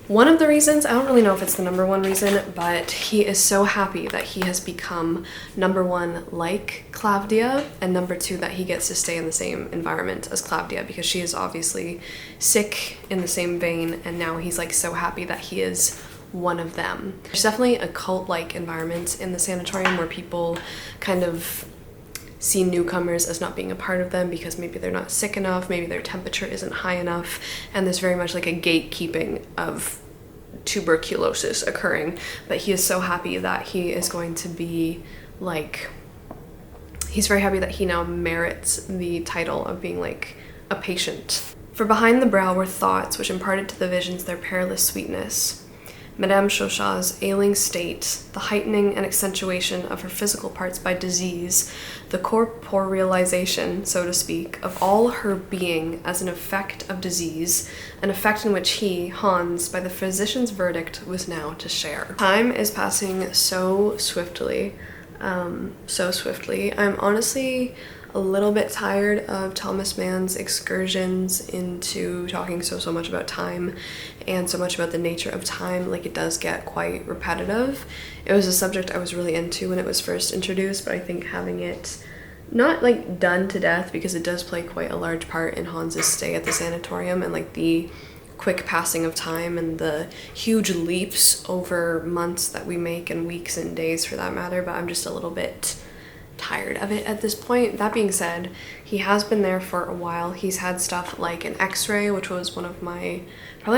One of the reasons, I don't really know if it's the number one reason, but he is so happy that he has become number one like Claudia, and number two that he gets to stay in the same environment as Claudia, because she is obviously sick in the same vein, and now he's like so happy that he is one of them. There's definitely a cult-like environment in the sanatorium where people kind of see newcomers as not being a part of them because maybe they're not sick enough, maybe their temperature isn't high enough, and there's very much like a gatekeeping of tuberculosis occurring. But he is so happy that he is going to be like, he's very happy that he now merits the title of being like a patient. For behind the brow were thoughts which imparted to the visions their perilous sweetness. Madame Chauchat's ailing state, the heightening and accentuation of her physical parts by disease, the corporealization, so to speak, of all her being as an effect of disease, an effect in which he, Hans, by the physician's verdict, was now to share. Time is passing so swiftly, so swiftly. I'm honestly a little bit tired of Thomas Mann's excursions into talking so much about time and so much about the nature of time. Like, it does get quite repetitive. It was a subject I was really into when it was first introduced, but I think having it not like done to death, because it does play quite a large part in Hans's stay at the sanatorium and like the quick passing of time and the huge leaps over months that we make, and weeks and days for that matter, but I'm just a little bit tired of it at this point. That being said, he has been there for a while. He's had stuff like an x-ray, which was probably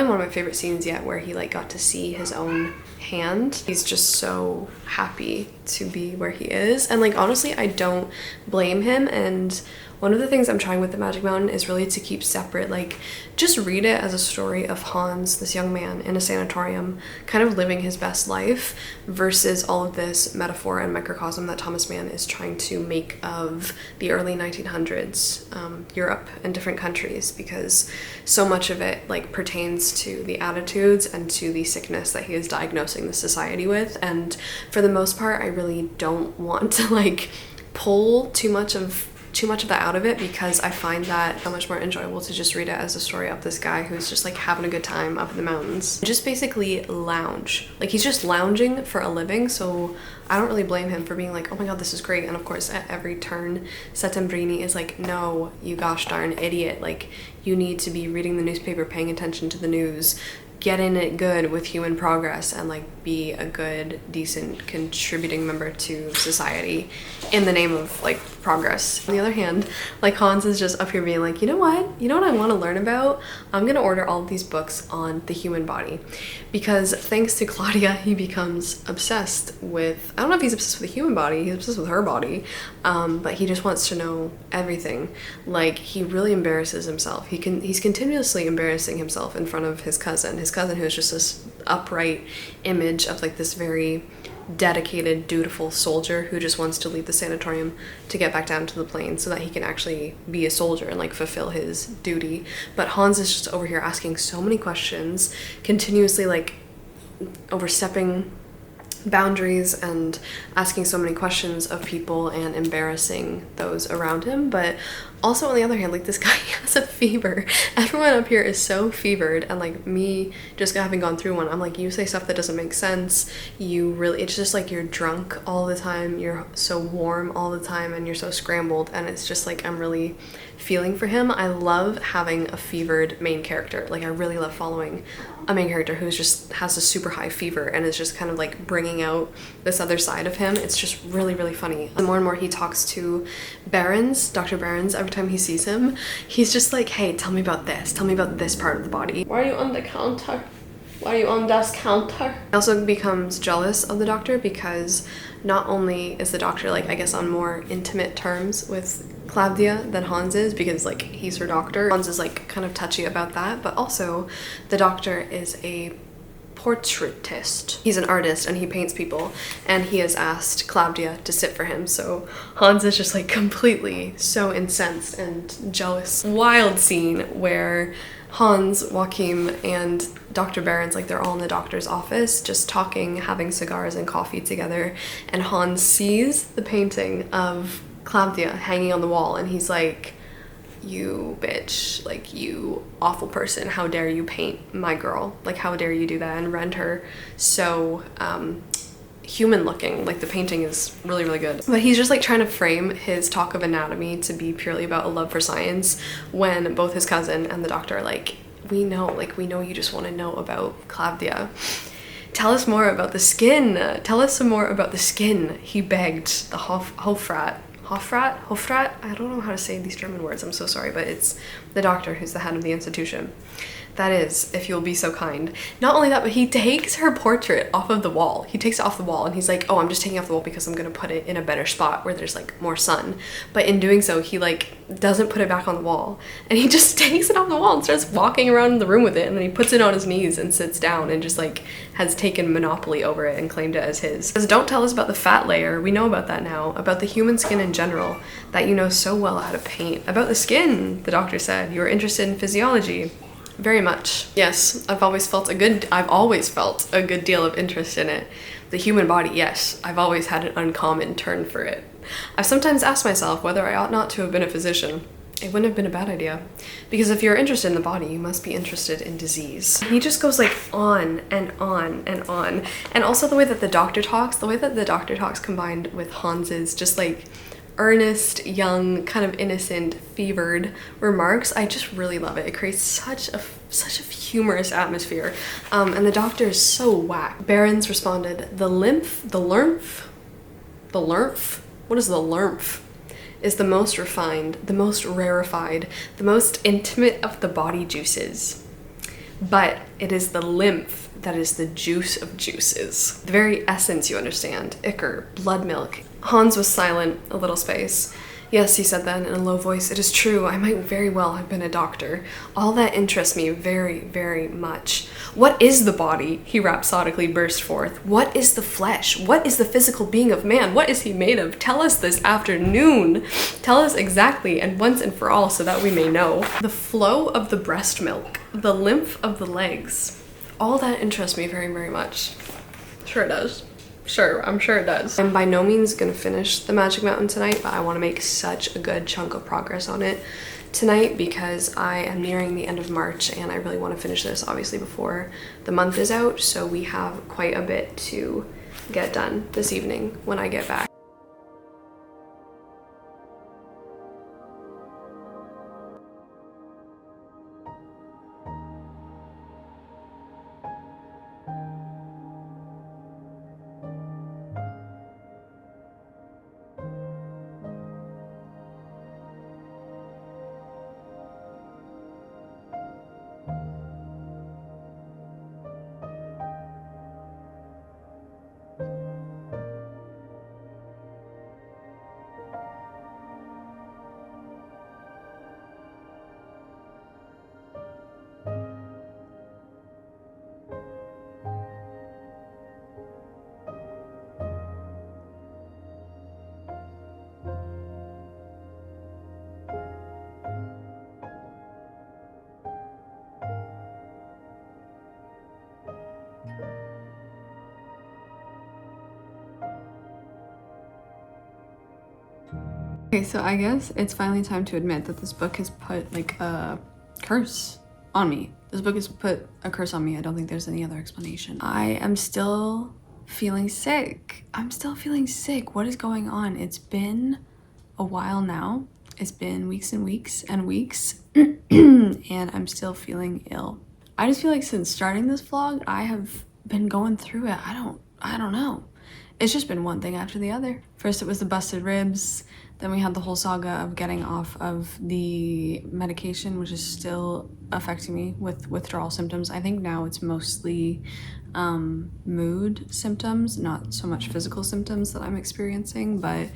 one of my favorite scenes yet, where he like got to see his own hand. He's just so happy to be where he is, and like honestly I don't blame him. And one of the things I'm trying with the Magic Mountain is really to keep separate, like just read it as a story of Hans, this young man in a sanatorium, kind of living his best life, versus all of this metaphor and microcosm that Thomas Mann is trying to make of the early 1900s Europe and different countries, because so much of it like pertains to the attitudes and to the sickness that he is diagnosing the society with. And for the most part, I really don't want to like pull too much of that out of it, because I find that so much more enjoyable to just read it as a story of this guy who's just like having a good time up in the mountains. Just basically lounge. Like, he's just lounging for a living, so I don't really blame him for being like, oh my god, this is great. And of course, at every turn, Settembrini is like, no, you gosh darn idiot. Like, you need to be reading the newspaper, paying attention to the news, get in it good with human progress, and like be a good, decent, contributing member to society in the name of like progress. On the other hand, like Hans is just up here being like, you know what I want to learn about? I'm gonna order all of these books on the human body, because thanks to Claudia, he becomes obsessed with, I don't know if he's obsessed with the human body, he's obsessed with her body, but he just wants to know everything. Like, he really embarrasses himself. He's continuously embarrassing himself in front of his cousin who is just this upright image of like this very dedicated, dutiful soldier who just wants to leave the sanatorium to get back down to the plane so that he can actually be a soldier and like fulfill his duty. But Hans is just over here asking so many questions, continuously like overstepping boundaries and asking so many questions of people and embarrassing those around him. But also, on the other hand, like, this guy has a fever. Everyone up here is so fevered, and like me just having gone through one, I'm like, you say stuff that doesn't make sense, it's just like you're drunk all the time, you're so warm all the time, and you're so scrambled, and it's just like I'm really feeling for him. I love having a fevered main character. Like, I really love following a main character who's just has a super high fever and is just kind of like bringing out this other side of him. It's just really, really funny. The more and more he talks to Dr. Behrens, every time he sees him, he's just like, hey, tell me about this part of the body. Why are you on the counter? Why are you on das counter? He also becomes jealous of the doctor because not only is the doctor, like, I guess on more intimate terms with Claudia than Hans is, because like he's her doctor. Hans is like kind of touchy about that, but also the doctor is a portraitist. He's an artist and he paints people, and he has asked Claudia to sit for him, so Hans is just like completely so incensed and jealous. Wild scene where Hans, Joachim, and Dr. Behrens, like they're all in the doctor's office just talking, having cigars and coffee together, and Hans sees the painting of Claudia hanging on the wall and he's like, you bitch, like you awful person, how dare you paint my girl, like how dare you do that and rend her so human looking. Like the painting is really, really good. But he's just like trying to frame his talk of anatomy to be purely about a love for science, when both his cousin and the doctor are like, we know you just want to know about Claudia. Tell us more about the skin. Tell us some more about the skin, he begged the Hofrat. I don't know how to say these German words, I'm so sorry, but it's the doctor who's the head of the institution. That is, if you'll be so kind. Not only that, but he takes her portrait off of the wall. He takes it off the wall and he's like, oh, I'm just taking it off the wall because I'm gonna put it in a better spot where there's like more sun. But in doing so, he like doesn't put it back on the wall. And he just takes it off the wall and starts walking around the room with it. And then he puts it on his knees and sits down and just like has taken monopoly over it and claimed it as his. He says, don't tell us about the fat layer. We know about that now. About the human skin in general that you know so well how to paint. About the skin, the doctor said. You were interested in physiology. Very much. Yes, I've always felt a good deal of interest in it. The human body, yes, I've always had an uncommon turn for it. I've sometimes asked myself whether I ought not to have been a physician. It wouldn't have been a bad idea. Because if you're interested in the body, you must be interested in disease. He just goes like on and on and on. And also the way that the doctor talks combined with Hans's just like earnest, young, kind of innocent, fevered remarks, I just really love it. It creates such a humorous atmosphere. And the doctor is so whack. Behrens responded, the lymph, what is the lymph? Is the most refined, the most rarefied, the most intimate of the body juices. But it is the lymph that is the juice of juices. The very essence, you understand. Ichor, blood milk. Hans was silent, a little space. Yes, he said then in a low voice, it is true, I might very well have been a doctor. All that interests me very, very much. What is the body? He rhapsodically burst forth. What is the flesh? What is the physical being of man? What is he made of? Tell us this afternoon. Tell us exactly and once and for all so that we may know. The flow of the breast milk, the lymph of the legs. All that interests me very, very much. Sure it does. Sure, I'm sure it does. I'm by no means gonna finish the Magic Mountain tonight, but I want to make such a good chunk of progress on it tonight because I am nearing the end of March and I really want to finish this obviously before the month is out, so we have quite a bit to get done this evening when I get back. Okay, so I guess it's finally time to admit that this book has put like a curse on me. This book has put a curse on me. I don't think there's any other explanation. I am still feeling sick. I'm still feeling sick. What is going on? It's been a while now. It's been weeks and weeks and weeks and I'm still feeling ill. I just feel like since starting this vlog, I have been going through it. I don't know. it's just been one thing after the other. First it was the busted ribs, then we had the whole saga of getting off of the medication, which is still affecting me with withdrawal symptoms. I think now it's mostly mood symptoms, not so much physical symptoms that I'm experiencing, but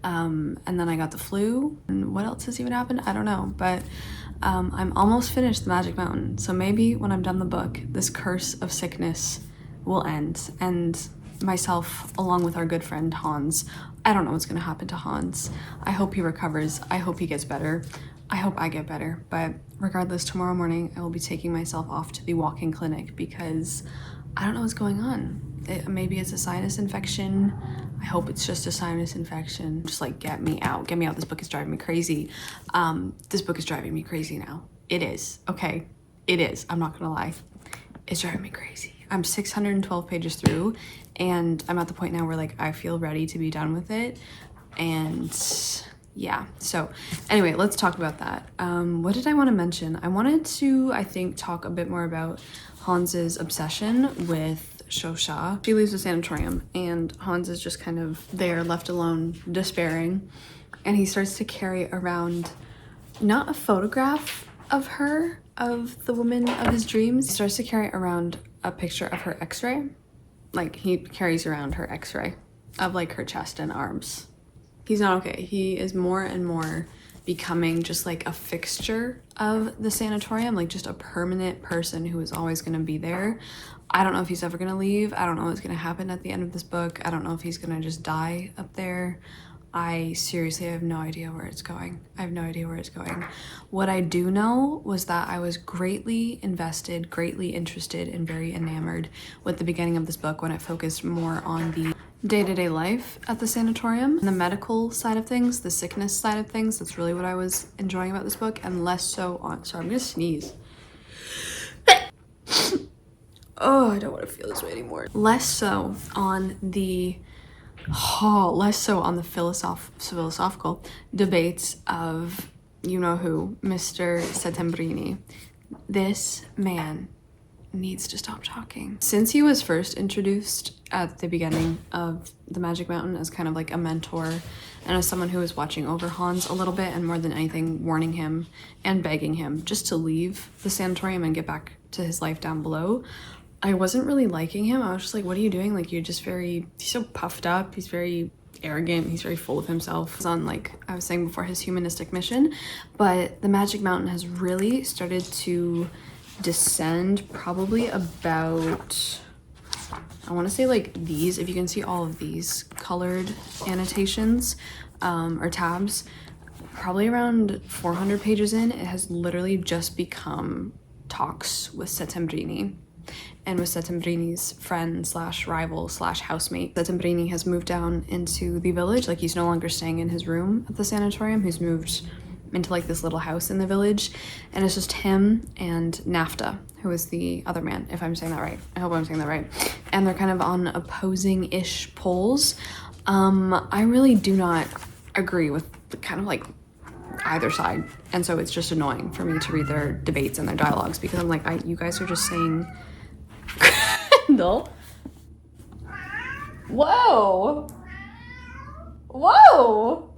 and then I got the flu. And what else has even happened? I don't know, but I'm almost finished the Magic Mountain. So maybe when I'm done the book, this curse of sickness will end, and myself, along with our good friend Hans, I don't know what's gonna happen to Hans. I hope he recovers. I hope he gets better. I hope I get better. But regardless, tomorrow morning I will be taking myself off to the walk-in clinic because I don't know what's going on. Maybe it's a sinus infection. I hope it's just a sinus infection. Just like, get me out. Get me out. This book is driving me crazy. This book is driving me crazy now. It is. Okay. It is. I'm not gonna lie. It's driving me crazy. I'm 612 pages through, and I'm at the point now where like I feel ready to be done with it. And yeah, so anyway, let's talk about that. What did I want to mention? I wanted to, I think, talk a bit more about Hans's obsession with Shosha. She leaves the sanatorium and Hans is just kind of there, left alone, despairing, and he starts to carry around not a photograph of her, of the woman of his dreams. He starts to carry around a picture of her x-ray. Like, he carries around her x-ray of like her chest and arms. He's not okay. He is more and more becoming just like a fixture of the sanatorium, like just a permanent person who is always going to be there. I don't know if he's ever going to leave. I don't know what's going to happen at the end of this book. I don't know if he's going to just die up there. I seriously have no idea where it's going. I have no idea where it's going. What I do know was that I was greatly invested, greatly interested, and very enamored with the beginning of this book when it focused more on the day-to-day life at the sanatorium, the medical side of things, the sickness side of things. That's really what I was enjoying about this book, and less so on, sorry, I'm gonna sneeze. Oh, I don't want to feel this way anymore. Less so on the philosophical debates of you know who, Mr. Settembrini. This man needs to stop talking. Since he was first introduced at the beginning of the Magic Mountain as kind of like a mentor and as someone who was watching over Hans a little bit, and more than anything warning him and begging him just to leave the sanatorium and get back to his life down below, I wasn't really liking him. I was just like, what are you doing? Like, he's so puffed up, he's very arrogant, he's very full of himself. He's on, like I was saying before, his humanistic mission. But the Magic Mountain has really started to descend probably about, I want to say like these, if you can see all of these colored annotations or tabs, probably around 400 pages in, it has literally just become talks with Settembrini and with Settembrini's friend slash rival slash housemate. Settembrini has moved down into the village. Like, he's no longer staying in his room at the sanatorium. He's moved into like this little house in the village, and it's just him and Nafta, who is the other man, if I'm saying that right. I hope I'm saying that right. And they're kind of on opposing-ish poles. I really do not agree with the kind of like either side, and so it's just annoying for me to read their debates and their dialogues, because I'm like, you guys are just saying Kendall. Whoa. Whoa.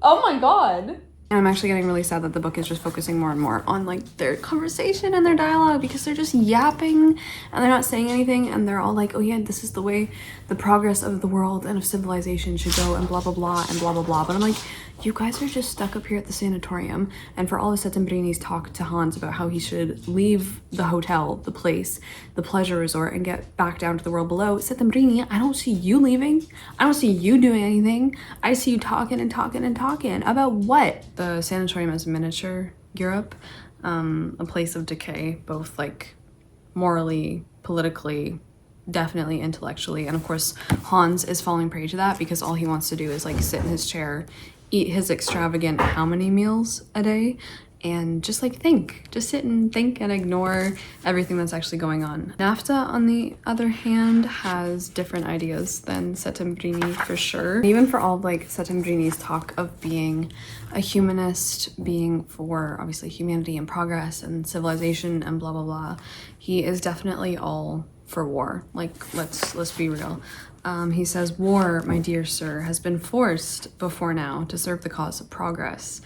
Oh my god. And I'm actually getting really sad that the book is just focusing more and more on like their conversation and their dialogue, because they're just yapping and they're not saying anything, and they're all like, oh yeah, this is the way the progress of the world and of civilization should go, and blah blah blah and blah blah blah. But I'm like, you guys are just stuck up here at the sanatorium, and for all of Settembrini's talk to Hans about how he should leave the hotel, the place, the pleasure resort, and get back down to the world below, Settembrini, I don't see you leaving. I don't see you doing anything. I see you talking and talking and talking about what? The sanatorium is miniature Europe, a place of decay, both like morally, politically, definitely intellectually, and of course Hans is falling prey to that, because all he wants to do is like sit in his chair, eat his extravagant how many meals a day, and just like just sit and think and ignore everything that's actually going on. Nafta, on the other hand, has different ideas than Settembrini for sure. Even for all of like Settembrini's talk of being a humanist, being for obviously humanity and progress and civilization and blah blah blah, he is definitely all for war. Like, let's be real. He says, war, my dear sir, has been forced before now to serve the cause of progress,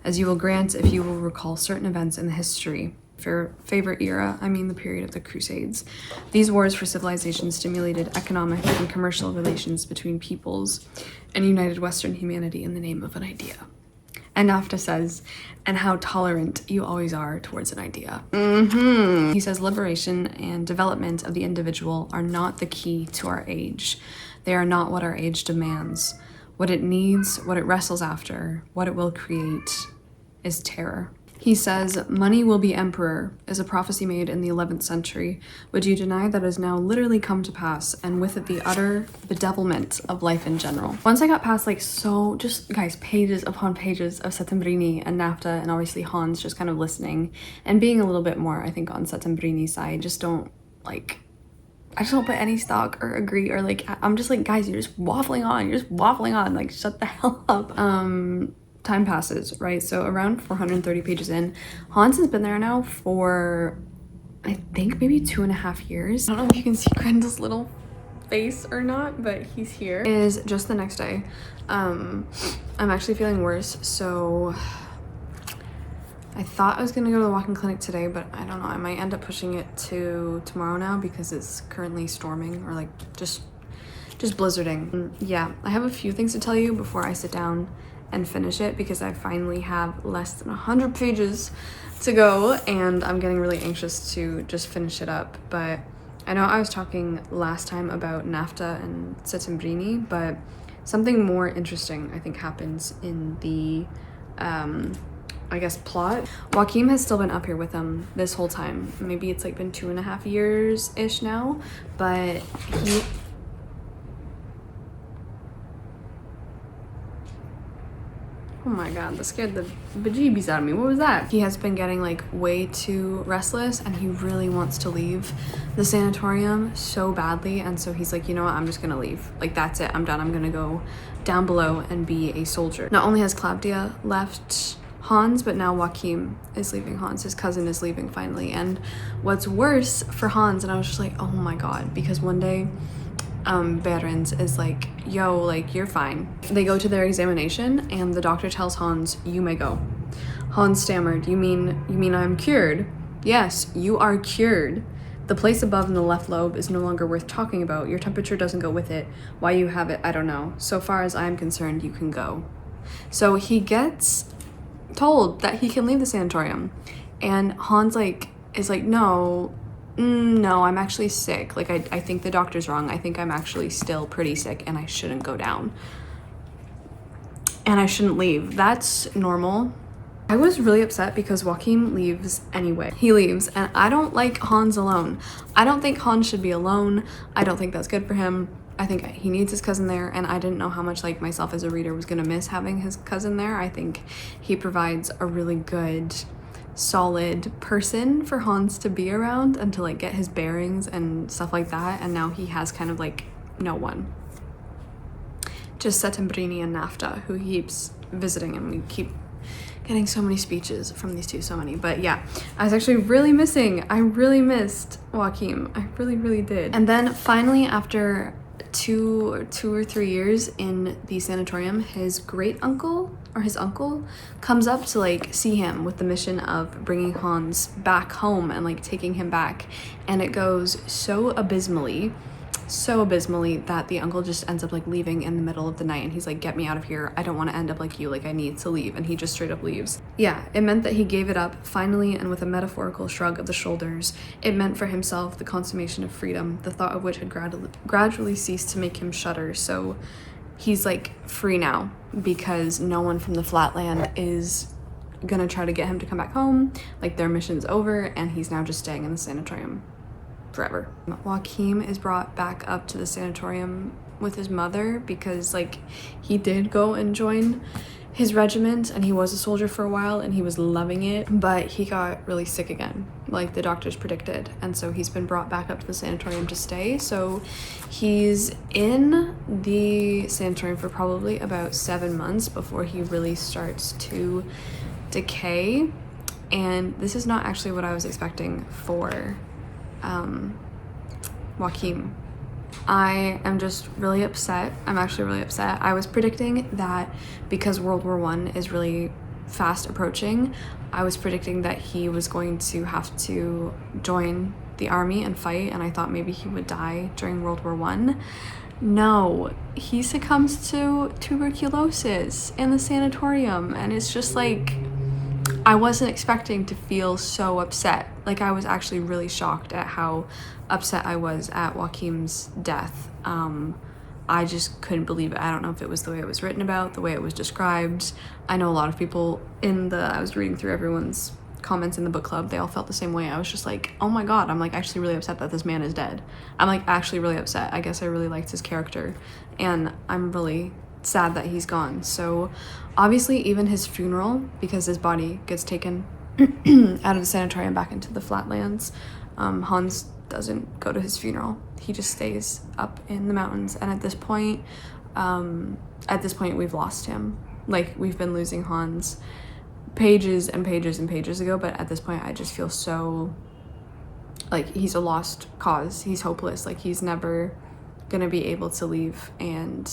as you will grant if you will recall certain events in the history. Favorite era, I mean the period of the Crusades. These wars for civilization stimulated economic and commercial relations between peoples and united Western humanity in the name of an idea. And NAFTA says, and how tolerant you always are towards an idea. He says, liberation and development of the individual are not the key to our age. They are not what our age demands. What it needs, what it wrestles after, what it will create is terror. He says, money will be emperor, is a prophecy made in the 11th century. Would you deny that has now literally come to pass, and with it the utter bedevilment of life in general? Once I got past like just guys, pages upon pages of Settembrini and NAFTA, and obviously Hans just kind of listening and being a little bit more, I think, on Settembrini's side, I just don't put any stock or agree, or like, I'm just like, guys, you're just waffling on, like, shut the hell up. Time passes, right? So around 430 pages in, Hans has been there now for, I think, maybe 2.5 years. I don't know if you can see Grendel's little face or not, but he's here. It is just the next day. I'm actually feeling worse, so I thought I was gonna go to the walk-in clinic today, but I don't know, I might end up pushing it to tomorrow now because it's currently storming, or like just blizzarding. Yeah, I have a few things to tell you before I sit down and finish it, because I finally have less than 100 pages to go and I'm getting really anxious to just finish it up. But I know I was talking last time about NAFTA and Settembrini, but something more interesting I think happens in the I guess plot. Joachim has still been up here with them this whole time. Maybe it's like been 2.5 years ish now, but he oh my god, that scared the bejeebies out of me. What was that? He has been getting like way too restless and he really wants to leave the sanatorium so badly, and so he's like, you know what, I'm just gonna leave. Like, that's it, I'm done. I'm gonna go down below and be a soldier. Not only has Claudia left Hans, but now Joachim is leaving Hans. His cousin is leaving finally. And what's worse for Hans, and I was just like, oh my god, because one day Berends is like, yo, like, you're fine. They go to their examination and the doctor tells Hans, you may go. Hans stammered, you mean I'm cured? Yes, you are cured. The place above in the left lobe is no longer worth talking about. Your temperature doesn't go with it. Why you have it, I don't know. So far as I'm concerned, you can go. So he gets told that he can leave the sanatorium, and Hans is like, no, I'm actually sick. Like, I think the doctor's wrong. I think I'm actually still pretty sick and I shouldn't go down. And I shouldn't leave. That's normal. I was really upset because Joachim leaves anyway. He leaves, and I don't like Hans alone. I don't think Hans should be alone. I don't think that's good for him. I think he needs his cousin there, and I didn't know how much, like, myself as a reader was gonna miss having his cousin there. I think he provides a really good, solid person for Hans to be around and to like get his bearings and stuff like that, and now he has kind of like no one, just Settembrini and NAFTA, who he keeps visiting, and we keep getting so many speeches from these two, so many. But yeah, I was actually really I really missed Joachim. I really did. And then finally, after two or 3 years in the sanatorium, his uncle comes up to like see him with the mission of bringing Hans back home and like taking him back, and it goes so abysmally that the uncle just ends up like leaving in the middle of the night, and he's like, get me out of here, I don't want to end up like you, like I need to leave, and he just straight up leaves. Yeah, it meant that he gave it up finally, and with a metaphorical shrug of the shoulders, it meant for himself the consummation of freedom, the thought of which had gradually ceased to make him shudder. So he's like free now because no one from the flatland is gonna try to get him to come back home. Like, their mission's over, and he's now just staying in the sanatorium forever. Joachim is brought back up to the sanatorium with his mother because like he did go and join his regiment, and he was a soldier for a while and he was loving it, but he got really sick again, like the doctors predicted, and so he's been brought back up to the sanatorium to stay. So he's in the sanatorium for probably about 7 months before he really starts to decay, and this is not actually what I was expecting for Joachim. I am just really upset. I'm actually really upset. I was predicting that because World War I is really fast approaching, I was predicting that he was going to have to join the army and fight, and I thought maybe he would die during World War I. No, he succumbs to tuberculosis in the sanatorium, and it's just like, I wasn't expecting to feel so upset. Like, I was actually really shocked at how upset I was at Joachim's death. I just couldn't believe it. I don't know if it was the way it was written about, the way it was described. I know a lot of people I was reading through everyone's comments in the book club, they all felt the same way. I was just like, oh my god, I'm like actually really upset that this man is dead. I'm like actually really upset. I guess I really liked his character, and I'm really sad that he's gone. So obviously even his funeral, because his body gets taken out of the sanatorium back into the flatlands, Hans doesn't go to his funeral. He just stays up in the mountains, and at this point we've lost him. Like, we've been losing Hans pages and pages and pages ago, but at this point I just feel so like he's a lost cause. He's hopeless. Like, he's never gonna be able to leave, and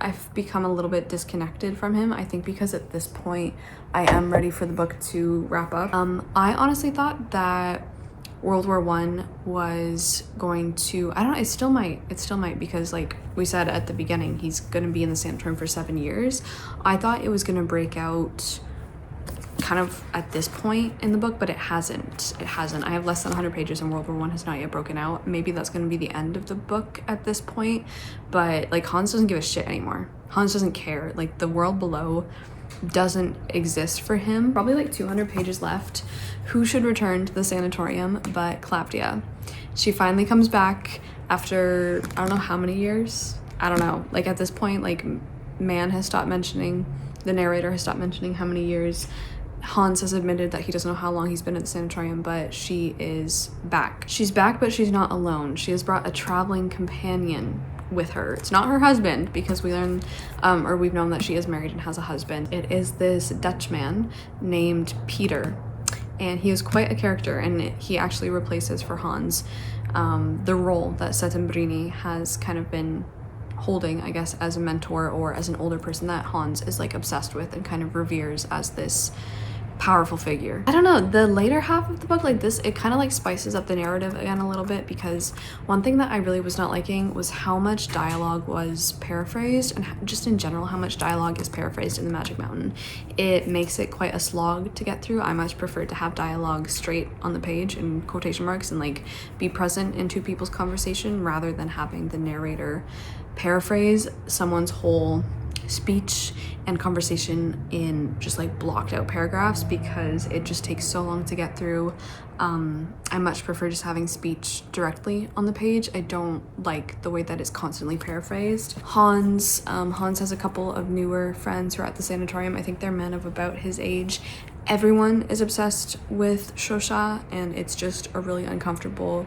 I've become a little bit disconnected from him. I think because at this point I am ready for the book to wrap up. I honestly thought that World War I was going to, I don't know, it still might, because like we said at the beginning, he's gonna be in the sanatorium for 7 years. I thought it was gonna break out kind of at this point in the book, but it hasn't. I have less than 100 pages and World War I has not yet broken out. Maybe that's going to be the end of the book at this point, but like Hans doesn't give a shit anymore. Hans doesn't care. Like, the world below doesn't exist for him. Probably like 200 pages left. Who should return to the sanatorium but Claudia? She finally comes back after I don't know how many years. I don't know. Like, at this point, like, the narrator has stopped mentioning how many years. Hans has admitted that he doesn't know how long he's been at the sanatorium, but she is back. She's back, but she's not alone. She has brought a traveling companion with her. It's not her husband, because we learn, or we've known that she is married and has a husband. It is this Dutchman named Peter, and he is quite a character, and he actually replaces for Hans the role that Settembrini has kind of been holding, I guess, as a mentor or as an older person that Hans is like obsessed with and kind of reveres as this powerful figure. I don't know, the later half of the book, like this, it kind of like spices up the narrative again a little bit, because one thing that I really was not liking was how much dialogue was paraphrased, and just in general how much dialogue is paraphrased in the Magic Mountain. It makes it quite a slog to get through. I much prefer to have dialogue straight on the page in quotation marks and like be present in two people's conversation, rather than having the narrator paraphrase someone's whole speech and conversation in just like blocked out paragraphs, because it just takes so long to get through. I much prefer just having speech directly on the page. I don't like the way that it's constantly paraphrased. Hans has a couple of newer friends who are at the sanatorium. I think they're men of about his age. Everyone is obsessed with Shosha, and it's just a really uncomfortable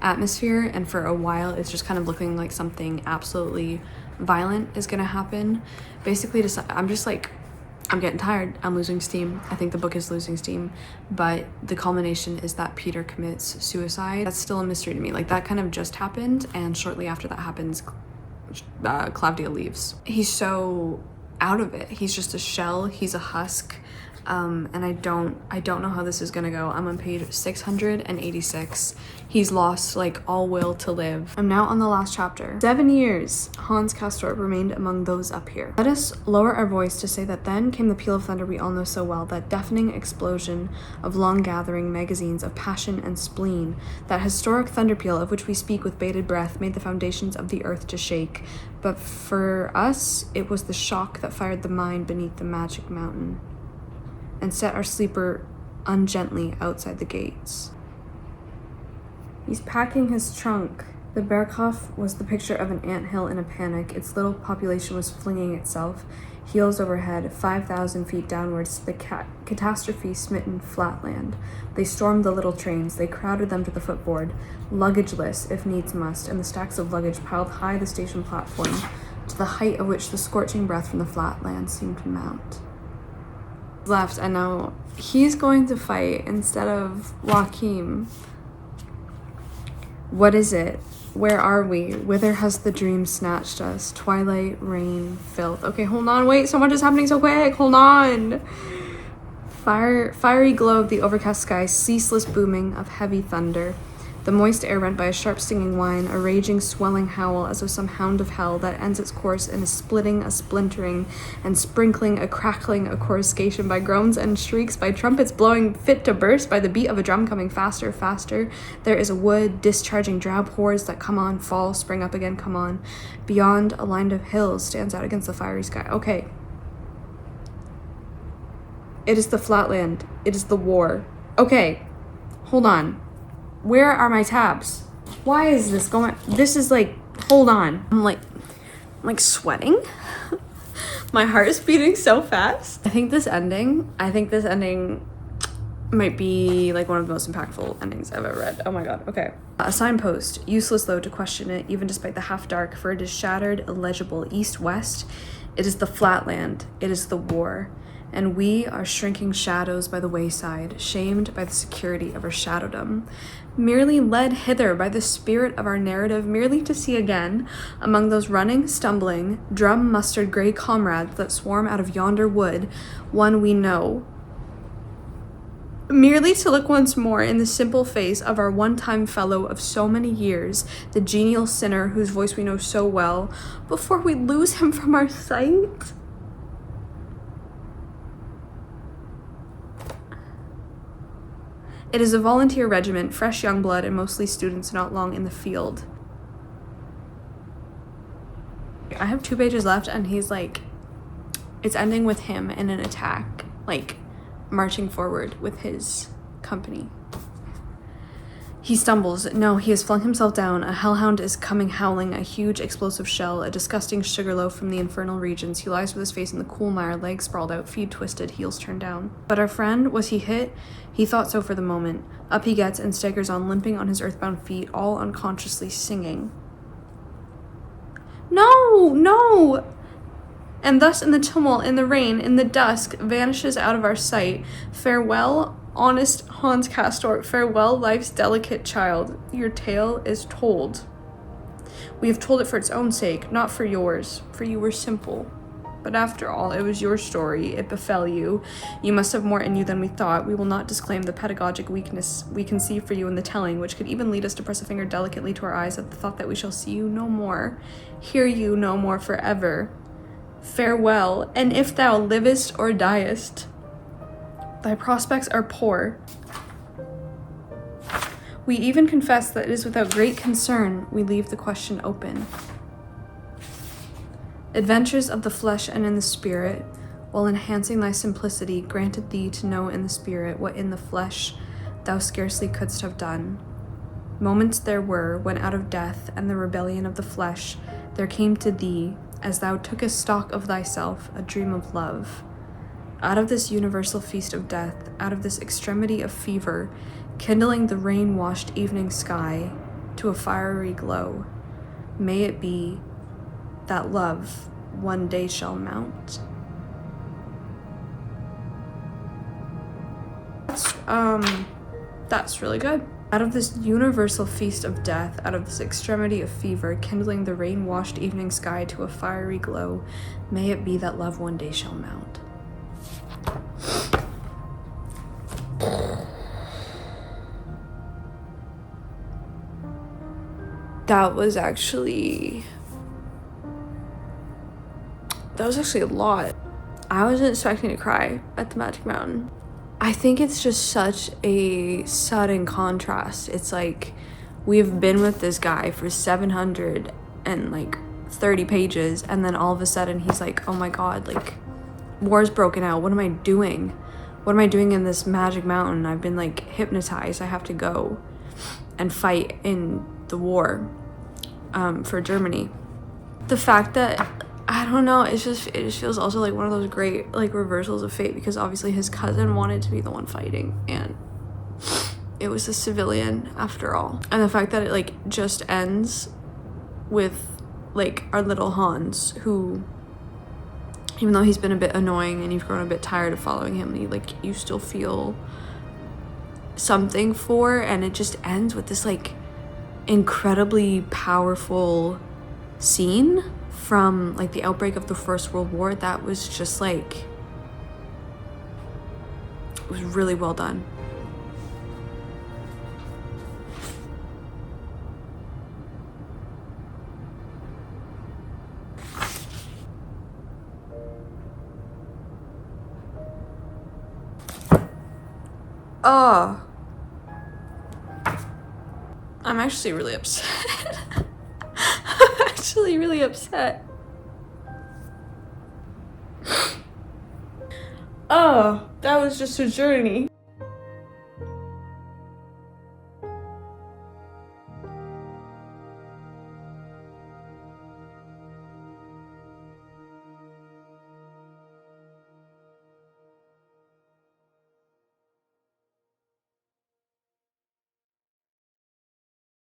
atmosphere, and for a while it's just kind of looking like something absolutely violent is gonna happen. Basically, I'm just like, I'm getting tired. I'm losing steam. I think the book is losing steam, but the culmination is that Peter commits suicide. That's still a mystery to me. Like, that kind of just happened, and shortly after that happens, Claudia leaves. He's so out of it. He's just a shell. He's a husk. And I don't know how this is gonna go. I'm on page 686. He's lost like all will to live. I'm now on the last chapter. 7 years Hans Castorp remained among those up here. Let us lower our voice to say that then came the peal of thunder we all know so well, that deafening explosion of long gathering magazines of passion and spleen. That historic thunder peal of which we speak with bated breath made the foundations of the earth to shake. But for us, it was the shock that fired the mind beneath the Magic Mountain and set our sleeper ungently outside the gates. He's packing his trunk. The Berghof was the picture of an anthill in a panic. Its little population was flinging itself, heels overhead, 5,000 feet downwards to the catastrophe-smitten flatland. They stormed the little trains. They crowded them to the footboard, luggageless if needs must, and the stacks of luggage piled high the station platform, to the height of which the scorching breath from the flatland seemed to mount. Left, and now he's going to fight instead of Joachim. What is it? Where are we? Whither has the dream snatched us? Twilight, rain, filth. Okay, hold on. Wait, so much is happening so quick. Hold on. Fiery glow of the overcast sky, ceaseless booming of heavy thunder. The moist air rent by a sharp stinging whine, a raging, swelling howl as of some hound of hell that ends its course in a splitting, a splintering, and sprinkling, a crackling, a coruscation by groans and shrieks, by trumpets blowing fit to burst, by the beat of a drum coming faster, faster. There is a wood, discharging drab hordes that come on, fall, spring up again, come on. Beyond, a line of hills stands out against the fiery sky. Okay. It is the flatland. It is the war. Okay. Hold on. Where are my tabs? Why is this going? This is like, hold on. I'm like sweating. My heart is beating so fast. I think this ending might be like one of the most impactful endings I've ever read. Oh my god. Okay. A signpost, useless though to question it, even despite the half dark, for it is shattered, illegible, east-west. It is the flatland. It is the war. And we are shrinking shadows by the wayside, shamed by the security of our shadowdom, merely led hither by the spirit of our narrative, merely to see again, among those running, stumbling, drum-mustered gray comrades that swarm out of yonder wood, one we know. Merely to look once more in the simple face of our one-time fellow of so many years, the genial sinner whose voice we know so well, before we lose him from our sight. It is a volunteer regiment, fresh young blood, and mostly students not long in the field. I have 2 pages left, and he's like, it's ending with him in an attack, like marching forward with his company. He stumbles. No, he has flung himself down. A hellhound is coming howling, a huge explosive shell, a disgusting sugarloaf from the infernal regions. He lies with his face in the cool mire, legs sprawled out, feet twisted, heels turned down. But our friend, was he hit? He thought so for the moment. Up he gets and staggers on, limping on his earthbound feet, all unconsciously singing. No! No! And thus in the tumult, in the rain, in the dusk, vanishes out of our sight. Farewell, honest Hans Castor, farewell, life's delicate child. Your tale is told. We have told it for its own sake, not for yours, for you were simple. But after all, it was your story, it befell you. You must have more in you than we thought. We will not disclaim the pedagogic weakness we conceive for you in the telling, which could even lead us to press a finger delicately to our eyes at the thought that we shall see you no more, hear you no more forever. Farewell, and if thou livest or diest, thy prospects are poor. We even confess that it is without great concern we leave the question open. Adventures of the flesh and in the spirit, while enhancing thy simplicity, granted thee to know in the spirit what in the flesh thou scarcely couldst have done. Moments there were, when out of death and the rebellion of the flesh, there came to thee, as thou tookest stock of thyself, a dream of love. Out of this universal feast of death, out of this extremity of fever, kindling the rain-washed evening sky to a fiery glow, may it be that love one day shall mount. That's really good. Out of this universal feast of death, out of this extremity of fever, kindling the rain-washed evening sky to a fiery glow, may it be that love one day shall mount. That was actually a lot. I wasn't expecting to cry at the Magic Mountain. I think it's just such a sudden contrast. It's like we've been with this guy for 730 pages, and then all of a sudden he's like, oh my god, like war's broken out. What am I doing? What am I doing in this Magic Mountain? I've been like hypnotized. I have to go and fight in the war for Germany. The fact that, I don't know, it just feels also like one of those great like reversals of fate, because obviously his cousin wanted to be the one fighting and it was a civilian after all. And the fact that it like just ends with like our little Hans, who, even though he's been a bit annoying and you've grown a bit tired of following him, you still feel something for, and it just ends with this like incredibly powerful scene from like the outbreak of the First World War that was just like, it was really well done. Oh, I'm actually really upset. I'm actually really upset. Oh, that was just a journey.